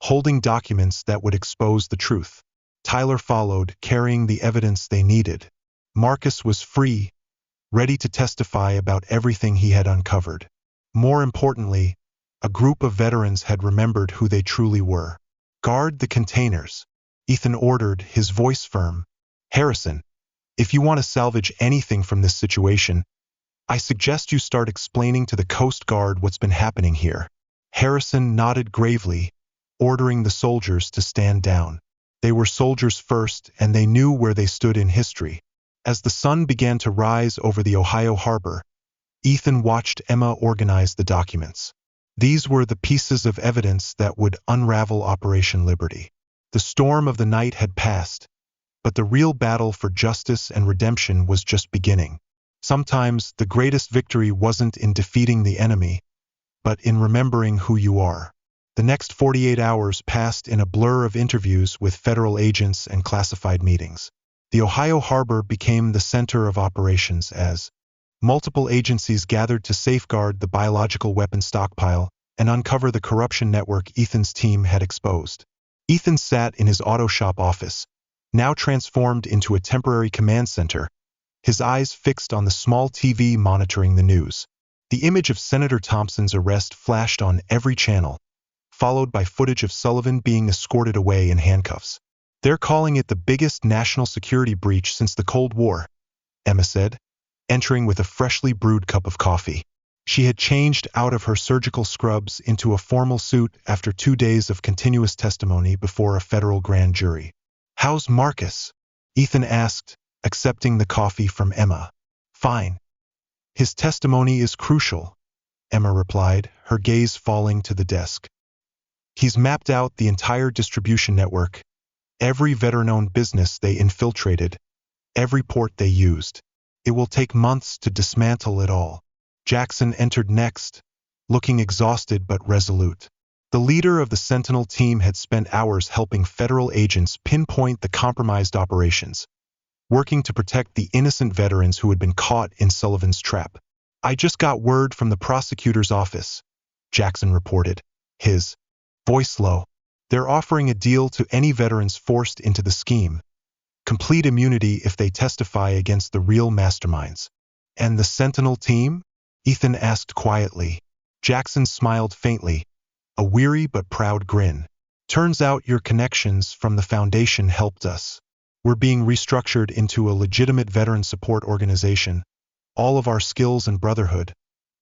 holding documents that would expose the truth. Tyler followed, carrying the evidence they needed. Marcus was free, ready to testify about everything he had uncovered. More importantly, a group of veterans had remembered who they truly were. Guard the containers, Ethan ordered, his voice firm. Harrison, if you want to salvage anything from this situation, I suggest you start explaining to the Coast Guard what's been happening here. Harrison nodded gravely, ordering the soldiers to stand down. They were soldiers first, and they knew where they stood in history. As the sun began to rise over the Ohio harbor, Ethan watched Emma organize the documents. These were the pieces of evidence that would unravel Operation Liberty. The storm of the night had passed, but the real battle for justice and redemption was just beginning. Sometimes the greatest victory wasn't in defeating the enemy, but in remembering who you are. The next 48 hours passed in a blur of interviews with federal agents and classified meetings. The Ohio harbor became the center of operations as multiple agencies gathered to safeguard the biological weapon stockpile and uncover the corruption network Ethan's team had exposed. Ethan sat in his auto shop office, now transformed into a temporary command center, his eyes fixed on the small TV monitoring the news. The image of Senator Thompson's arrest flashed on every channel, followed by footage of Sullivan being escorted away in handcuffs. They're calling it the biggest national security breach since the Cold War, Emma said, entering with a freshly brewed cup of coffee. She had changed out of her surgical scrubs into a formal suit after 2 days of continuous testimony before a federal grand jury. "How's Marcus?" Ethan asked, accepting the coffee from Emma. "Fine. His testimony is crucial," Emma replied, her gaze falling to the desk. "He's mapped out the entire distribution network, every veteran-owned business they infiltrated, every port they used. It will take months to dismantle it all." Jackson entered next, looking exhausted but resolute. The leader of the Sentinel team had spent hours helping federal agents pinpoint the compromised operations, working to protect the innocent veterans who had been caught in Sullivan's trap. "I just got word from the prosecutor's office," Jackson reported, his voice low. "They're offering a deal to any veterans forced into the scheme. Complete immunity if they testify against the real masterminds." "And the Sentinel team?" Ethan asked quietly. Jackson smiled faintly, a weary but proud grin. "Turns out your connections from the Foundation helped us. We're being restructured into a legitimate veteran support organization, all of our skills and brotherhood,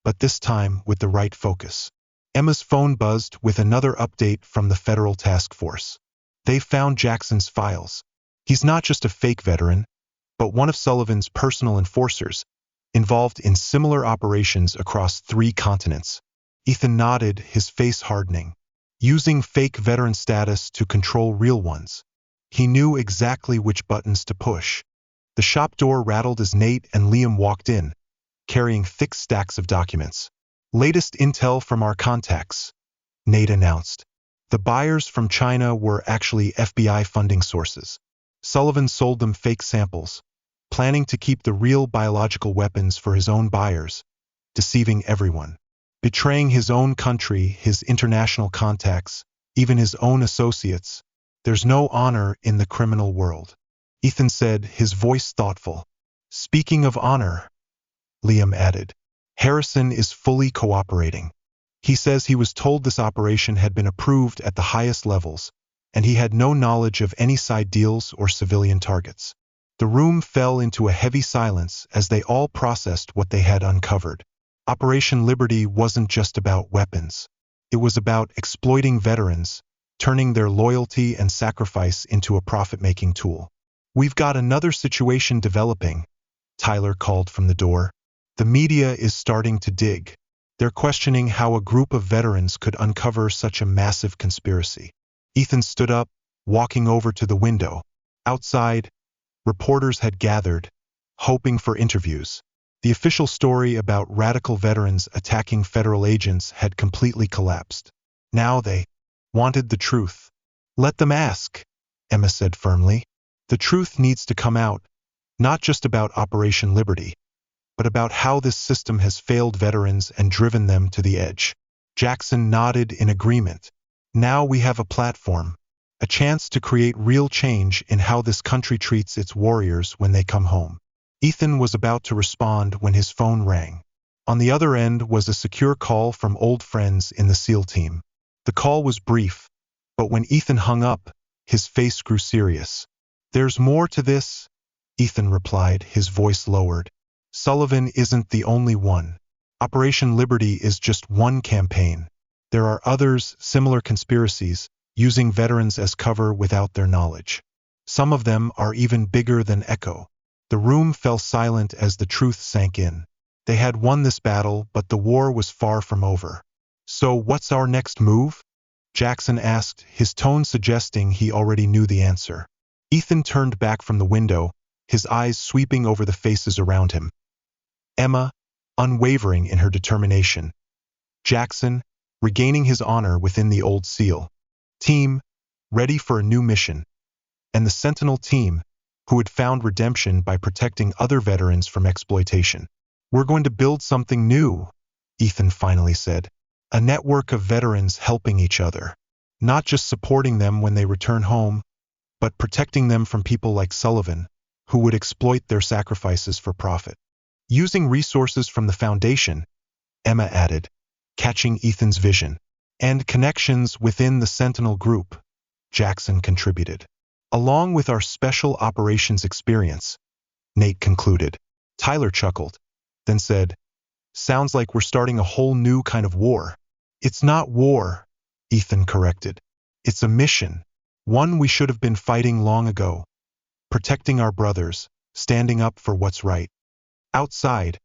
but this time with the right focus." Emma's phone buzzed with another update from the federal task force. They found Jackson's files. He's not just a fake veteran, but one of Sullivan's personal enforcers, involved in similar operations across 3 continents. Ethan nodded, his face hardening. Using fake veteran status to control real ones. He knew exactly which buttons to push. The shop door rattled as Nate and Liam walked in, carrying thick stacks of documents. "Latest intel from our contacts," Nate announced. "The buyers from China were actually FBI funding sources. Sullivan sold them fake samples, planning to keep the real biological weapons for his own buyers, deceiving everyone. Betraying his own country, his international contacts, even his own associates. There's no honor in the criminal world," Ethan said, his voice thoughtful. "Speaking of honor," Liam added, "Harrison is fully cooperating. He says he was told this operation had been approved at the highest levels, and he had no knowledge of any side deals or civilian targets." The room fell into a heavy silence as they all processed what they had uncovered. Operation Liberty wasn't just about weapons. It was about exploiting veterans, turning their loyalty and sacrifice into a profit-making tool. "We've got another situation developing," Tyler called from the door. "The media is starting to dig. They're questioning how a group of veterans could uncover such a massive conspiracy." Ethan stood up, walking over to the window. Outside, reporters had gathered, hoping for interviews. The official story about radical veterans attacking federal agents had completely collapsed. Now they wanted the truth. "Let them ask," Emma said firmly. "The truth needs to come out, not just about Operation Liberty, but about how this system has failed veterans and driven them to the edge." Jackson nodded in agreement. "Now we have a platform, a chance to create real change in how this country treats its warriors when they come home." Ethan was about to respond when his phone rang. On the other end was a secure call from old friends in the SEAL team. The call was brief, but when Ethan hung up, his face grew serious. "There's more to this," Ethan replied, his voice lowered. "Sullivan isn't the only one. Operation Liberty is just one campaign. There are others, similar conspiracies, using veterans as cover without their knowledge. Some of them are even bigger than Echo." The room fell silent as the truth sank in. They had won this battle, but the war was far from over. "So what's our next move?" Jackson asked, his tone suggesting he already knew the answer. Ethan turned back from the window, his eyes sweeping over the faces around him. Emma, unwavering in her determination. Jackson, regaining his honor within the old SEAL team, ready for a new mission. And the Sentinel team, who had found redemption by protecting other veterans from exploitation. "We're going to build something new," Ethan finally said. "A network of veterans helping each other. Not just supporting them when they return home, but protecting them from people like Sullivan, who would exploit their sacrifices for profit." "Using resources from the Foundation," Emma added, catching Ethan's vision. "And connections within the Sentinel group," Jackson contributed. "Along with our special operations experience," Nate concluded. Tyler chuckled, then said, Sounds like we're starting a whole new kind of war. It's not war, Ethan corrected. It's a mission. One we should have been fighting long ago. Protecting our brothers, standing up for what's right. Outside,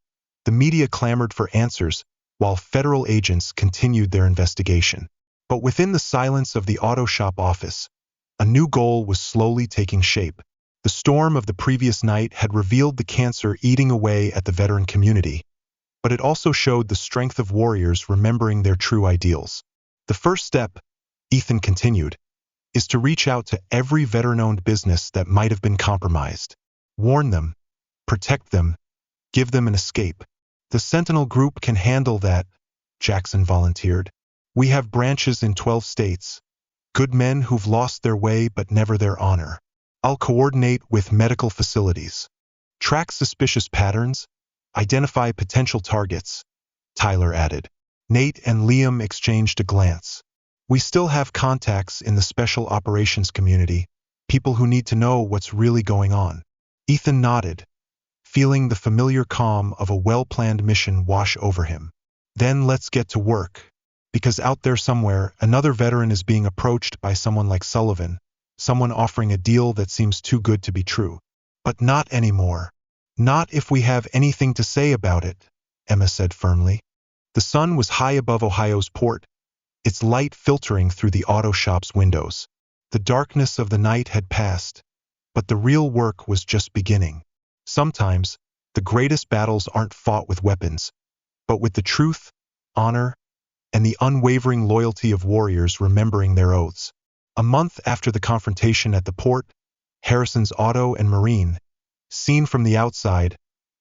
the media clamored for answers while federal agents continued their investigation. But within the silence of the auto shop office, a new goal was slowly taking shape. The storm of the previous night had revealed the cancer eating away at the veteran community, but it also showed the strength of warriors remembering their true ideals. The first step, Ethan continued, is to reach out to every veteran-owned business that might have been compromised. Warn them, protect them, give them an escape. The Sentinel Group can handle that, Jackson volunteered. We have branches in 12 states. Good men who've lost their way but never their honor. I'll coordinate with medical facilities. Track suspicious patterns. Identify potential targets, Tyler added. Nate and Liam exchanged a glance. We still have contacts in the special operations community, people who need to know what's really going on. Ethan nodded, feeling the familiar calm of a well-planned mission wash over him. Then let's get to work. Because out there somewhere, another veteran is being approached by someone like Sullivan, someone offering a deal that seems too good to be true. But not anymore. Not if we have anything to say about it, Emma said firmly. The sun was high above Ohio's port, its light filtering through the auto shop's windows. The darkness of the night had passed, but the real work was just beginning. Sometimes, the greatest battles aren't fought with weapons, but with the truth, honor, and the unwavering loyalty of warriors remembering their oaths. A month after the confrontation at the port, Harrison's auto and marine, seen from the outside,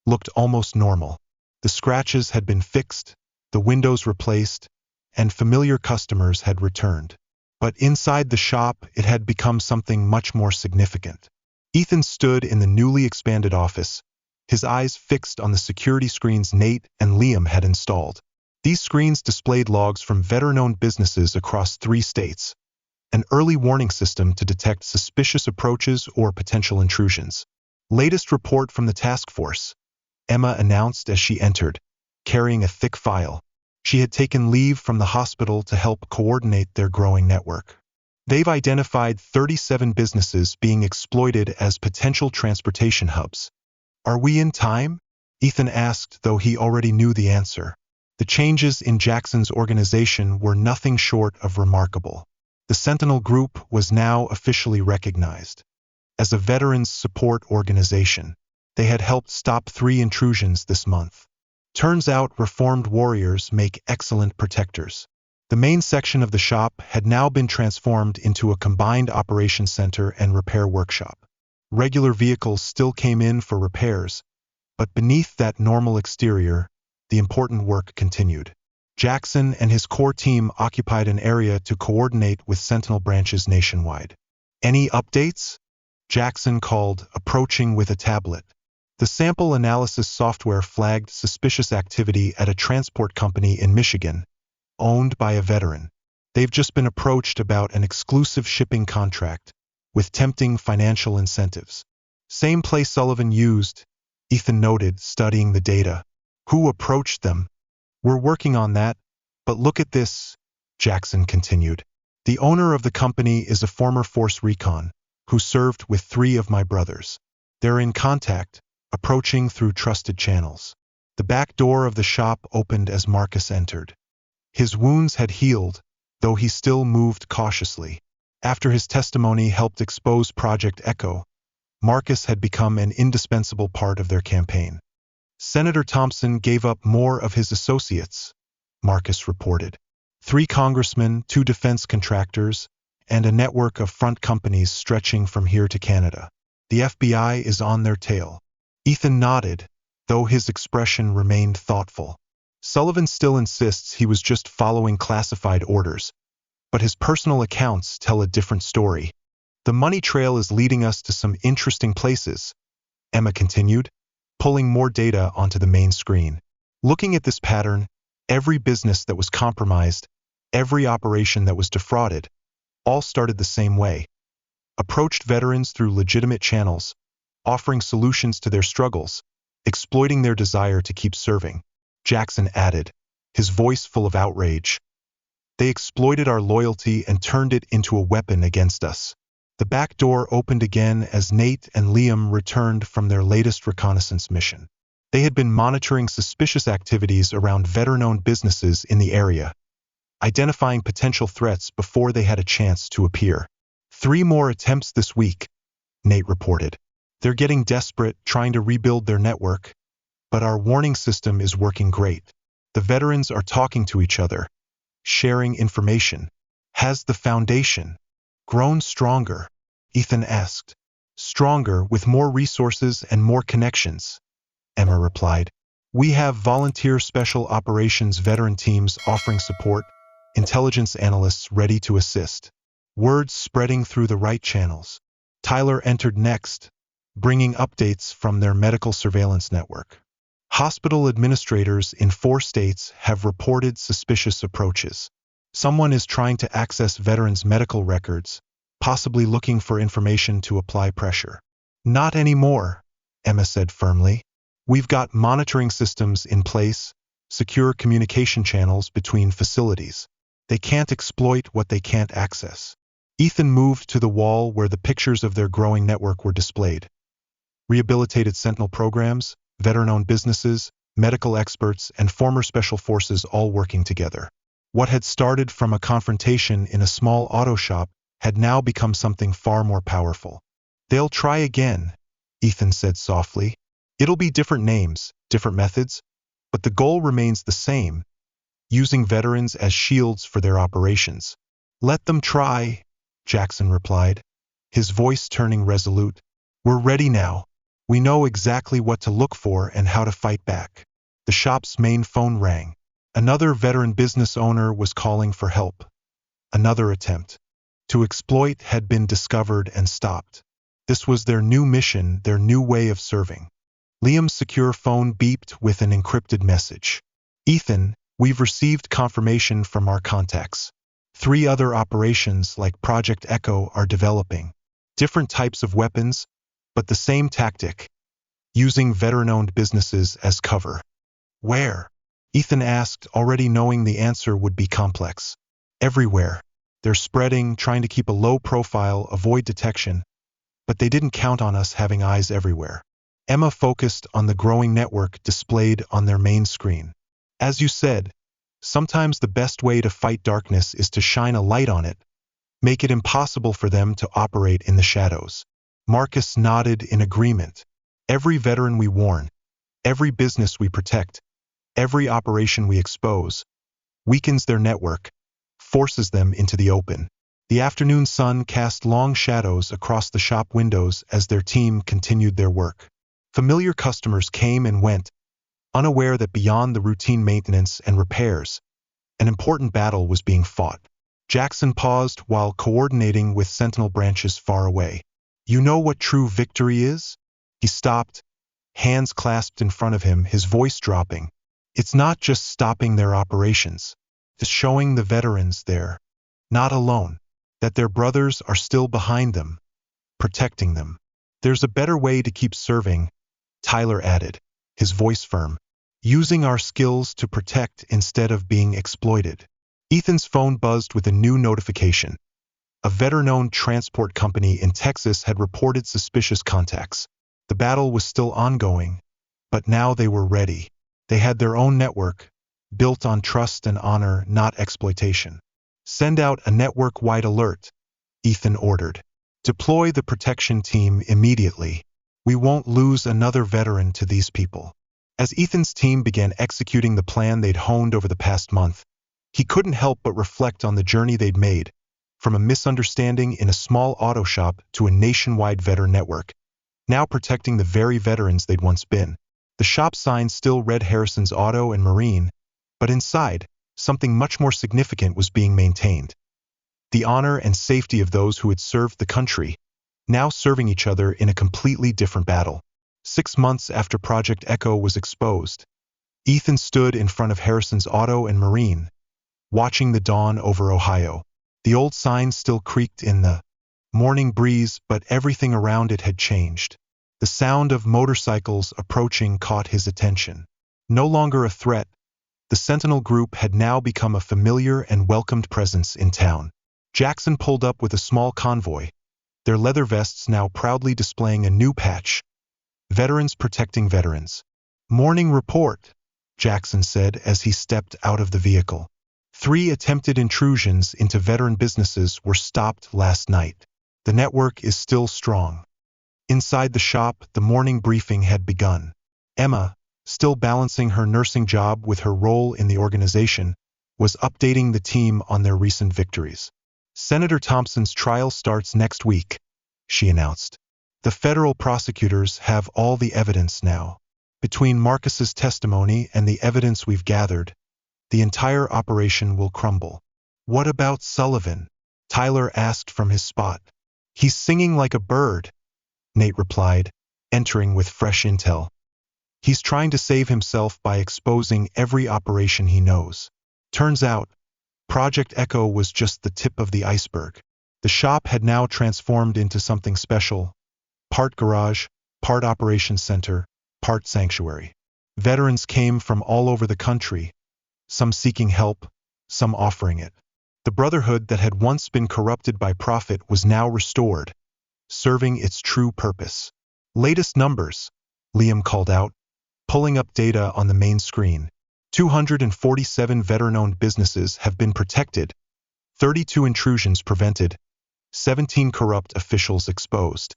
looked almost normal. The scratches had been fixed, the windows replaced, and familiar customers had returned. But inside the shop, it had become something much more significant. Ethan stood in the newly expanded office, his eyes fixed on the security screens Nate and Liam had installed. These screens displayed logs from veteran-owned businesses across 3 states, an early warning system to detect suspicious approaches or potential intrusions. Latest report from the task force, Emma announced as she entered, carrying a thick file. She had taken leave from the hospital to help coordinate their growing network. They've identified 37 businesses being exploited as potential transportation hubs. Are we in time? Ethan asked, though he already knew the answer. The changes in Jackson's organization were nothing short of remarkable. The Sentinel Group was now officially recognized. As a veterans support organization, they had helped stop 3 intrusions this month. Turns out reformed warriors make excellent protectors. The main section of the shop had now been transformed into a combined operations center and repair workshop. Regular vehicles still came in for repairs, but beneath that normal exterior, the important work continued. Jackson and his core team occupied an area to coordinate with Sentinel branches nationwide. Any updates? Jackson called, approaching with a tablet. The sample analysis software flagged suspicious activity at a transport company in Michigan, owned by a veteran. They've just been approached about an exclusive shipping contract, with tempting financial incentives. Same place Sullivan used, Ethan noted, studying the data. Who approached them? We're working on that, but look at this, Jackson continued. The owner of the company is a former Force Recon, who served with 3 of my brothers. They're in contact, approaching through trusted channels. The back door of the shop opened as Marcus entered. His wounds had healed, though he still moved cautiously. After his testimony helped expose Project Echo, Marcus had become an indispensable part of their campaign. Senator Thompson gave up more of his associates, Marcus reported. 3 congressmen, 2 defense contractors, and a network of front companies stretching from here to Canada. The FBI is on their tail. Ethan nodded, though his expression remained thoughtful. Sullivan still insists he was just following classified orders, but his personal accounts tell a different story. The money trail is leading us to some interesting places, Emma continued, pulling more data onto the main screen. Looking at this pattern, every business that was compromised, every operation that was defrauded, all started the same way. Approached veterans through legitimate channels, offering solutions to their struggles, exploiting their desire to keep serving. Jackson added, his voice full of outrage. They exploited our loyalty and turned it into a weapon against us. The back door opened again as Nate and Liam returned from their latest reconnaissance mission. They had been monitoring suspicious activities around veteran-owned businesses in the area, identifying potential threats before they had a chance to appear. 3 more attempts this week, Nate reported. They're getting desperate, trying to rebuild their network, but our warning system is working great. The veterans are talking to each other, sharing information. Has the foundation grown stronger? Ethan asked. Stronger, with more resources and more connections, Emma replied. We have volunteer special operations veteran teams offering support, intelligence analysts ready to assist. Words spreading through the right channels. Tyler entered next, bringing updates from their medical surveillance network. Hospital administrators in 4 states have reported suspicious approaches. Someone is trying to access veterans' medical records, possibly looking for information to apply pressure. Not anymore, Emma said firmly. We've got monitoring systems in place, secure communication channels between facilities. They can't exploit what they can't access. Ethan moved to the wall where the pictures of their growing network were displayed. Rehabilitated Sentinel programs, veteran-owned businesses, medical experts, and former special forces all working together. What had started from a confrontation in a small auto shop had now become something far more powerful. They'll try again, Ethan said softly. It'll be different names, different methods, but the goal remains the same, using veterans as shields for their operations. Let them try, Jackson replied, his voice turning resolute. We're ready now. We know exactly what to look for and how to fight back. The shop's main phone rang. Another veteran business owner was calling for help. Another attempt to exploit had been discovered and stopped. This was their new mission, their new way of serving. Liam's secure phone beeped with an encrypted message. Ethan, we've received confirmation from our contacts. 3 other operations like Project Echo are developing. Different types of weapons, but the same tactic, using veteran-owned businesses as cover. Where? Ethan asked, already knowing the answer would be complex. Everywhere. They're spreading, trying to keep a low profile, avoid detection, but they didn't count on us having eyes everywhere. Emma focused on the growing network displayed on their main screen. As you said, sometimes the best way to fight darkness is to shine a light on it, make it impossible for them to operate in the shadows. Marcus nodded in agreement. Every veteran we warn, every business we protect, every operation we expose, weakens their network, forces them into the open. The afternoon sun cast long shadows across the shop windows as their team continued their work. Familiar customers came and went, unaware that beyond the routine maintenance and repairs, an important battle was being fought. Jackson paused while coordinating with Sentinel branches far away. You know what true victory is? He stopped, hands clasped in front of him, his voice dropping. It's not just stopping their operations. It's showing the veterans they're not alone, that their brothers are still behind them, protecting them. There's a better way to keep serving, Tyler added, his voice firm. Using our skills to protect instead of being exploited. Ethan's phone buzzed with a new notification. A veteran-owned transport company in Texas had reported suspicious contacts. The battle was still ongoing, but now they were ready. They had their own network, built on trust and honor, not exploitation. Send out a network-wide alert, Ethan ordered. Deploy the protection team immediately. We won't lose another veteran to these people. As Ethan's team began executing the plan they'd honed over the past month, he couldn't help but reflect on the journey they'd made, from a misunderstanding in a small auto shop to a nationwide veteran network, now protecting the very veterans they'd once been. The shop sign still read Harrison's Auto and Marine, but inside, something much more significant was being maintained. The honor and safety of those who had served the country, now serving each other in a completely different battle. 6 months after Project Echo was exposed, Ethan stood in front of Harrison's Auto and Marine, watching the dawn over Ohio. The old sign still creaked in the morning breeze, but everything around it had changed. The sound of motorcycles approaching caught his attention. No longer a threat, the Sentinel Group had now become a familiar and welcomed presence in town. Jackson pulled up with a small convoy, their leather vests now proudly displaying a new patch, Veterans Protecting Veterans. "Morning report," Jackson said as he stepped out of the vehicle. 3 attempted intrusions into veteran businesses were stopped last night. The network is still strong. Inside the shop, the morning briefing had begun. Emma, still balancing her nursing job with her role in the organization, was updating the team on their recent victories. "Senator Thompson's trial starts next week," she announced. "The federal prosecutors have all the evidence now. Between Marcus's testimony and the evidence we've gathered, the entire operation will crumble." "What about Sullivan?" Tyler asked from his spot. "He's singing like a bird," Nate replied, entering with fresh intel. "He's trying to save himself by exposing every operation he knows." Turns out, Project Echo was just the tip of the iceberg. The shop had now transformed into something special, part garage, part operations center, part sanctuary. Veterans came from all over the country, some seeking help, some offering it. The brotherhood that had once been corrupted by profit was now restored, serving its true purpose. "Latest numbers," Liam called out, pulling up data on the main screen. 247 veteran-owned businesses have been protected, 32 intrusions prevented, 17 corrupt officials exposed.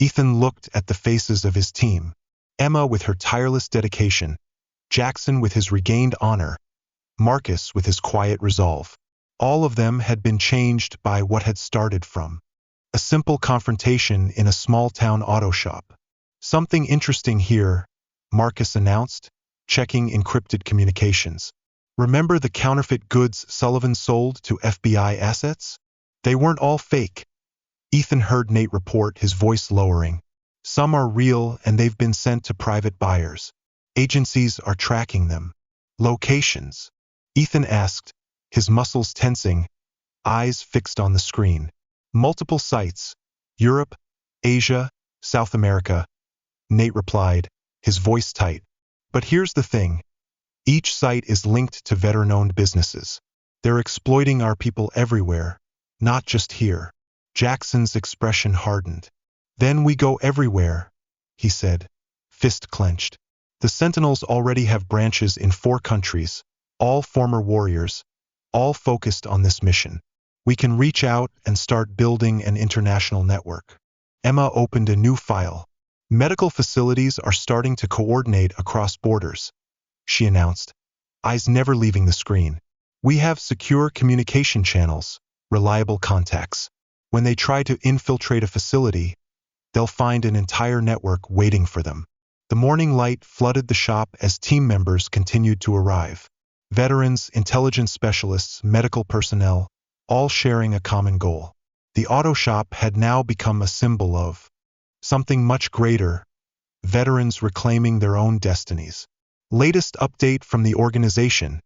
Ethan looked at the faces of his team. Emma with her tireless dedication, Jackson with his regained honor, Marcus with his quiet resolve. All of them had been changed by what had started from a simple confrontation in a small-town auto shop. "Something interesting here," Marcus announced, checking encrypted communications. "Remember the counterfeit goods Sullivan sold to FBI assets? They weren't all fake." Ethan heard Nate report, his voice lowering. "Some are real and they've been sent to private buyers. Agencies are tracking them." "Locations?" Ethan asked, his muscles tensing, eyes fixed on the screen. "Multiple sites. Europe, Asia, South America," Nate replied, his voice tight. "But here's the thing. Each site is linked to veteran-owned businesses. They're exploiting our people everywhere, not just here." Jackson's expression hardened. "Then we go everywhere," he said, fist clenched. "The Sentinels already have branches in 4 countries, all former warriors, all focused on this mission. We can reach out and start building an international network." Emma opened a new file. "Medical facilities are starting to coordinate across borders," she announced, eyes never leaving the screen. "We have secure communication channels, reliable contacts. When they try to infiltrate a facility, they'll find an entire network waiting for them." The morning light flooded the shop as team members continued to arrive. Veterans, intelligence specialists, medical personnel, all sharing a common goal. The auto shop had now become a symbol of something much greater, veterans reclaiming their own destinies. "Latest update from the organization,"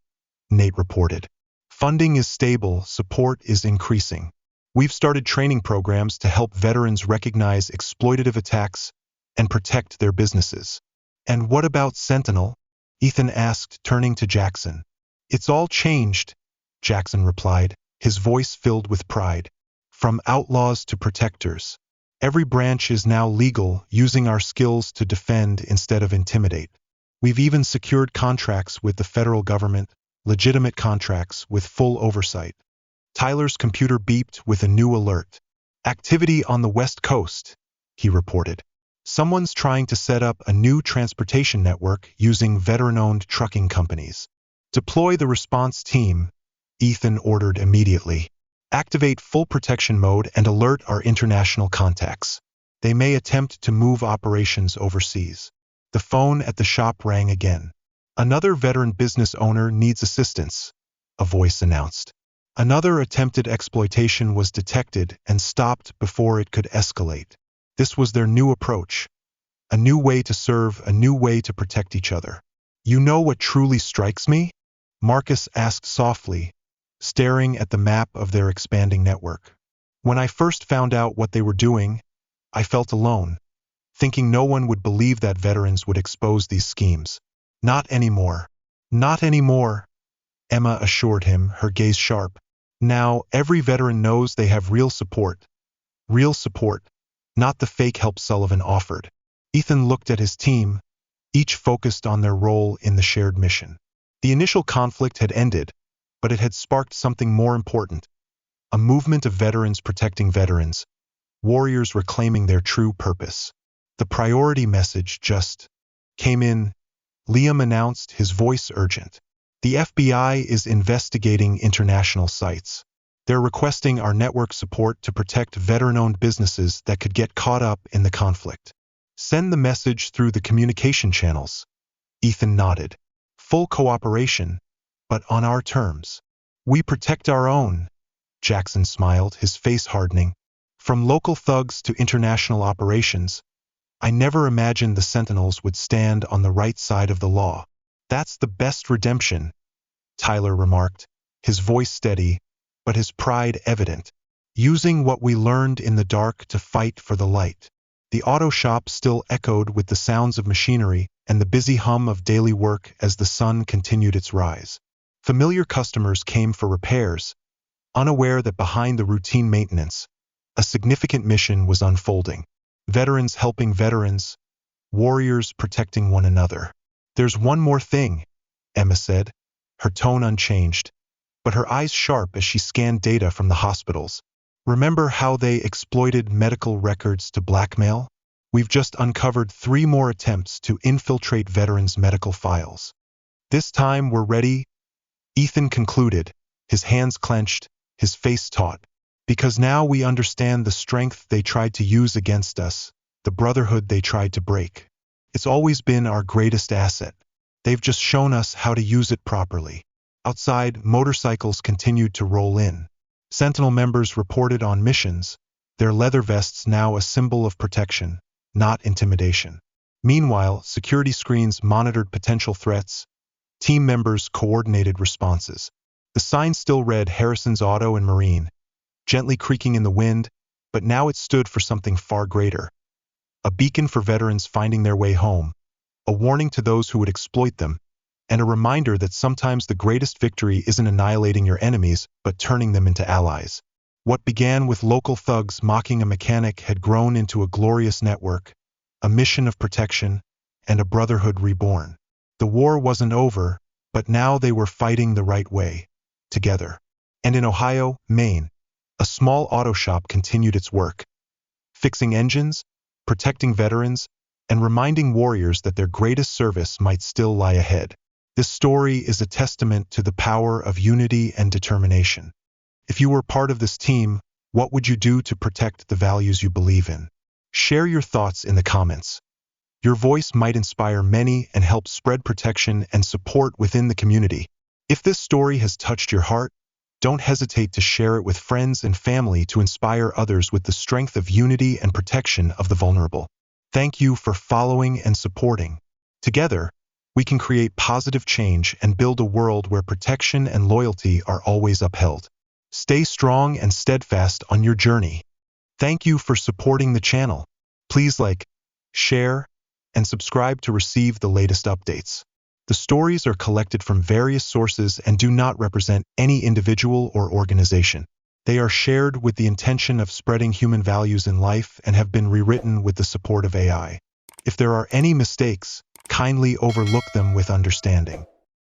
Nate reported. "Funding is stable, support is increasing. We've started training programs to help veterans recognize exploitative attacks and protect their businesses." "And what about Sentinel?" Ethan asked, turning to Jackson. "It's all changed," Jackson replied, his voice filled with pride. "From outlaws to protectors. Every branch is now legal, using our skills to defend instead of intimidate. We've even secured contracts with the federal government, legitimate contracts with full oversight." Tyler's computer beeped with a new alert. "Activity on the West Coast," he reported. "Someone's trying to set up a new transportation network using veteran-owned trucking companies. Deploy the response team," Ethan ordered immediately. "Activate full protection mode and alert our international contacts. They may attempt to move operations overseas." The phone at the shop rang again. "Another veteran business owner needs assistance," a voice announced. Another attempted exploitation was detected and stopped before it could escalate. This was their new approach. A new way to serve, a new way to protect each other. "You know what truly strikes me?" Marcus asked softly, staring at the map of their expanding network. "When I first found out what they were doing, I felt alone, thinking no one would believe that veterans would expose these schemes. Not anymore. Not anymore, Emma assured him, her gaze sharp. Now, every veteran knows they have real support. Real support, not the fake help Sullivan offered. Ethan looked at his team, each focused on their role in the shared mission. The initial conflict had ended, but it had sparked something more important. A movement of veterans protecting veterans, warriors reclaiming their true purpose. The priority message just came in. Liam announced, his voice urgent. The FBI is investigating international sites. They're requesting our network support to protect veteran-owned businesses that could get caught up in the conflict. Send the message through the communication channels. Ethan nodded. Full cooperation, but on our terms. We protect our own. Jackson smiled, his face hardening. From local thugs to international operations, I never imagined the Sentinels would stand on the right side of the law. That's the best redemption, Tyler remarked, his voice steady, but his pride evident. Using what we learned in the dark to fight for the light. The auto shop still echoed with the sounds of machinery and the busy hum of daily work as the sun continued its rise. Familiar customers came for repairs, unaware that behind the routine maintenance, a significant mission was unfolding. Veterans helping veterans, warriors protecting one another. There's one more thing, Emma said, her tone unchanged, but her eyes sharp as she scanned data from the hospitals. Remember how they exploited medical records to blackmail? We've just uncovered 3 more attempts to infiltrate veterans' medical files. This time we're ready, Ethan concluded, his hands clenched, his face taut. Because now we understand the strength they tried to use against us, the brotherhood they tried to break. It's always been our greatest asset. They've just shown us how to use it properly. Outside, motorcycles continued to roll in. Sentinel members reported on missions, their leather vests now a symbol of protection, not intimidation. Meanwhile, security screens monitored potential threats. Team members coordinated responses. The sign still read Harrison's Auto and Marine, gently creaking in the wind, but now it stood for something far greater. A beacon for veterans finding their way home, a warning to those who would exploit them, and a reminder that sometimes the greatest victory isn't annihilating your enemies, but turning them into allies. What began with local thugs mocking a mechanic had grown into a glorious network, a mission of protection, and a brotherhood reborn. The war wasn't over, but now they were fighting the right way, together. And in Ohio, Maine, a small auto shop continued its work, fixing engines, protecting veterans, and reminding warriors that their greatest service might still lie ahead. This story is a testament to the power of unity and determination. If you were part of this team, what would you do to protect the values you believe in? Share your thoughts in the comments. Your voice might inspire many and help spread protection and support within the community. If this story has touched your heart, don't hesitate to share it with friends and family to inspire others with the strength of unity and protection of the vulnerable. Thank you for following and supporting. Together, we can create positive change and build a world where protection and loyalty are always upheld. Stay strong and steadfast on your journey. Thank you for supporting the channel. Please like, share, and subscribe to receive the latest updates. The stories are collected from various sources and do not represent any individual or organization. They are shared with the intention of spreading human values in life and have been rewritten with the support of AI. If there are any mistakes, kindly overlook them with understanding.